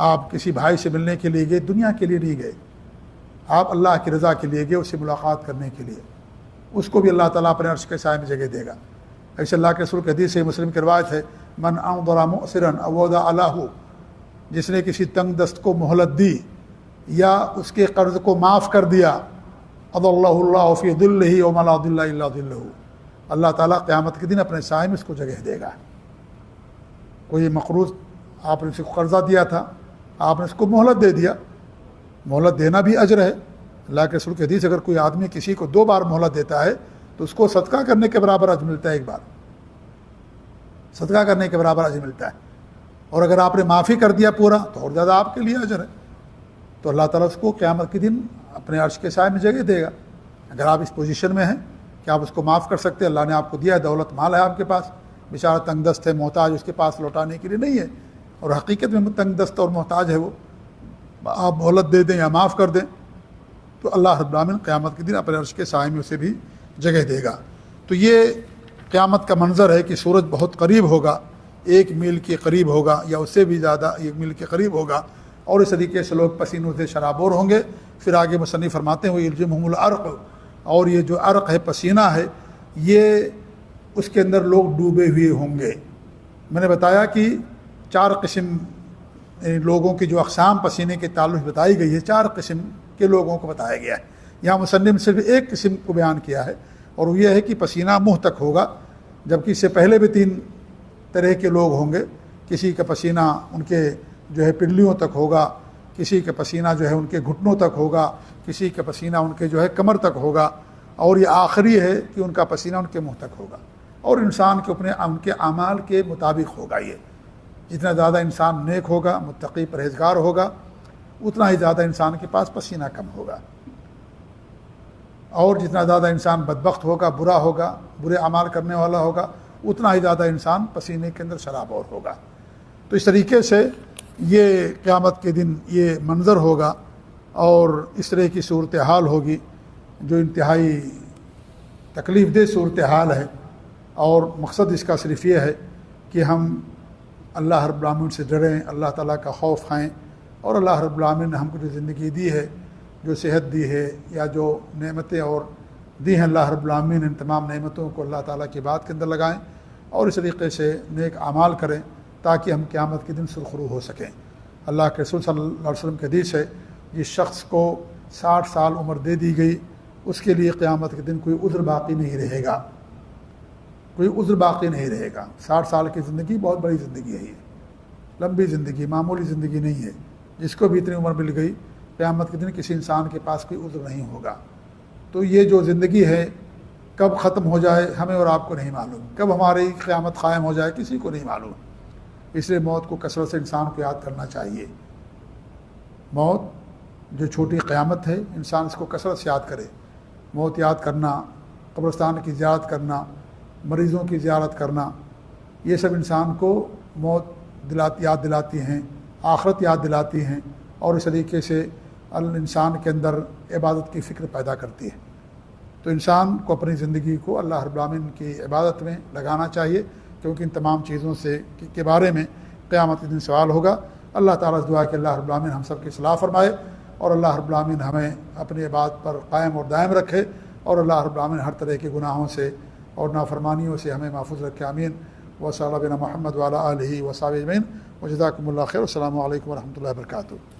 آپ کسی بھائی سے ملنے کے لیے گئے، دنیا کے لیے نہیں گئے، آپ اللہ کی رضا کے لیے گئے، اس سے ملاقات کرنے کے لیے، اس کو بھی اللہ تعالیٰ اپنے عرش کے سائے میں جگہ دے گا۔ ایسے اللہ کے رسول کی حدیث ہے، مسلم کی روایت ہے، من انظر مؤسرا او وضع له، جس نے کسی تنگ دست کو مہلت دی یا اس کے قرض کو معاف کر دیا، اضلہ اللہ فی ظلہ یوم لا ظل الا ظلہ، اللہ تعالیٰ قیامت کے دن اپنے سائے میں اس کو جگہ دے گا۔ کوئی مقروض، آپ نے اس کو قرضہ دیا تھا، آپ نے اس کو مہلت دے دیا، مہلت دینا بھی اجر ہے۔ اللہ کے رسول کی حدیث، اگر کوئی آدمی کسی کو 2 بار مہلت دیتا ہے تو اس کو صدقہ کرنے کے برابر اجر ملتا ہے، ایک بار صدقہ کرنے کے برابر اجر ملتا ہے، اور اگر آپ نے معافی کر دیا پورا تو اور زیادہ آپ کے لیے اجر ہے۔ تو اللہ تعالیٰ اس کو قیامت کے دن اپنے عرش کے سائے میں جگہ دے گا۔ اگر آپ اس پوزیشن میں ہیں کہ آپ اس کو معاف کر سکتے، اللہ نے آپ کو دیا ہے، دولت مال ہے آپ کے پاس، بیچارہ تنگ دست ہے، محتاج، اس کے پاس لوٹانے کے لیے نہیں ہے، اور حقیقت میں تنگ دست اور محتاج ہے وہ، آپ مہلت دے دیں یا معاف کر دیں تو اللہ رب العالمین قیامت کے دن اپنے عرش کے سائے میں اسے بھی جگہ دے گا۔ تو یہ قیامت کا منظر ہے کہ سورج بہت قریب ہوگا، 1 میل کے قریب ہوگا یا اس سے بھی زیادہ، 1 میل کے قریب ہوگا، اور اس طریقے سے لوگ پسینوں سے شرابور ہوں گے۔ پھر آگے مصنف فرماتے ہیں یلجمہم العرق، اور یہ جو عرق ہے، پسینہ ہے، یہ اس کے اندر لوگ ڈوبے ہوئے ہوں گے۔ میں نے بتایا کہ 4 قسم لوگوں کی جو اقسام پسینے کے تعلق بتائی گئی ہے، 4 قسم کے لوگوں کو بتایا گیا ہے۔ یہاں مصنف صرف ایک قسم کو بیان کیا ہے، اور وہ یہ ہے کہ پسینہ منہ تک ہوگا، جبکہ اس سے پہلے بھی 3 طرح کے لوگ ہوں گے۔ کسی کا پسینہ ان کے جو ہے پنڈلیوں تک ہوگا، کسی کا پسینہ جو ہے ان کے گھٹنوں تک ہوگا، کسی کا پسینہ ان کے جو ہے کمر تک ہوگا، اور یہ آخری ہے کہ ان کا پسینہ ان کے منہ تک ہوگا۔ اور انسان کے اپنے ان کے اعمال کے مطابق ہوگا۔ یہ جتنا زیادہ انسان نیک ہوگا، متقی پرہیزگار ہوگا، اتنا ہی زیادہ انسان کے پاس پسینہ کم ہوگا، اور جتنا زیادہ انسان بدبخت ہوگا، برا ہوگا، برے اعمال کرنے والا ہوگا، اتنا ہی زیادہ انسان پسینے کے اندر شرابور ہوگا۔ تو اس طریقے سے یہ قیامت کے دن یہ منظر ہوگا، اور اس طرح کی صورتحال ہوگی جو انتہائی تکلیف دہ صورتحال ہے، اور مقصد اس کا صرف یہ ہے کہ ہم اللہ رب العالمین سے ڈریں، اللہ تعالیٰ کا خوف کھائیں، اور اللہ رب العالمین نے ہم کو جو زندگی دی ہے، جو صحت دی ہے، یا جو نعمتیں اور دی ہیں اللہ رب العالمین، ان تمام نعمتوں کو اللہ تعالیٰ کی بات کے اندر لگائیں، اور اس طریقے سے نیک اعمال کریں تاکہ ہم قیامت کے دن سرخرو ہو سکیں۔ اللہ کے رسول صلی اللہ علیہ وسلم کی حدیث ہے، جس شخص کو 60 سال عمر دے دی گئی، اس کے لیے قیامت کے دن کوئی عذر باقی نہیں رہے گا، کوئی عذر باقی نہیں رہے گا۔ 60 سال کی زندگی بہت بڑی زندگی ہے، یہ لمبی زندگی، معمولی زندگی نہیں ہے۔ جس کو بھی اتنی عمر مل گئی، قیامت کے دن کسی انسان کے پاس کوئی عذر نہیں ہوگا۔ تو یہ جو زندگی ہے کب ختم ہو جائے ہمیں اور آپ کو نہیں معلوم، کب ہماری قیامت قائم ہو جائے کسی کو نہیں معلوم۔ اس لیے موت کو کثرت سے انسان کو یاد کرنا چاہیے۔ موت جو چھوٹی قیامت ہے، انسان اس کو کثرت سے یاد کرے۔ موت یاد کرنا، قبرستان کی زیارت کرنا، مریضوں کی زیارت کرنا، یہ سب انسان کو موت یاد دلاتی ہیں، آخرت یاد دلاتی ہیں، اور اس طریقے سے انسان کے اندر عبادت کی فکر پیدا کرتی ہے۔ تو انسان کو اپنی زندگی کو اللہ رب العالمین کی عبادت میں لگانا چاہیے، کیونکہ ان تمام چیزوں کے بارے میں قیامت کے دن سوال ہوگا۔ اللہ تعالیٰ سے دعا کہ اللہ رب العالمین ہم سب کی اصلاح فرمائے، اور اللہ رب العالمین ہمیں اپنی عبادت پر قائم اور دائم رکھے، اور اللہ رب العالمین ہر طرح کے گناہوں سے اور نافرمانیوں سے ہمیں محفوظ رکھے، آمین۔ وصلی اللہ علی محمد وعلی آلہ وصحبہ اجمعین، وجزاکم اللہ خیر، والسلام علیکم ورحمۃ اللہ وبرکاتہ۔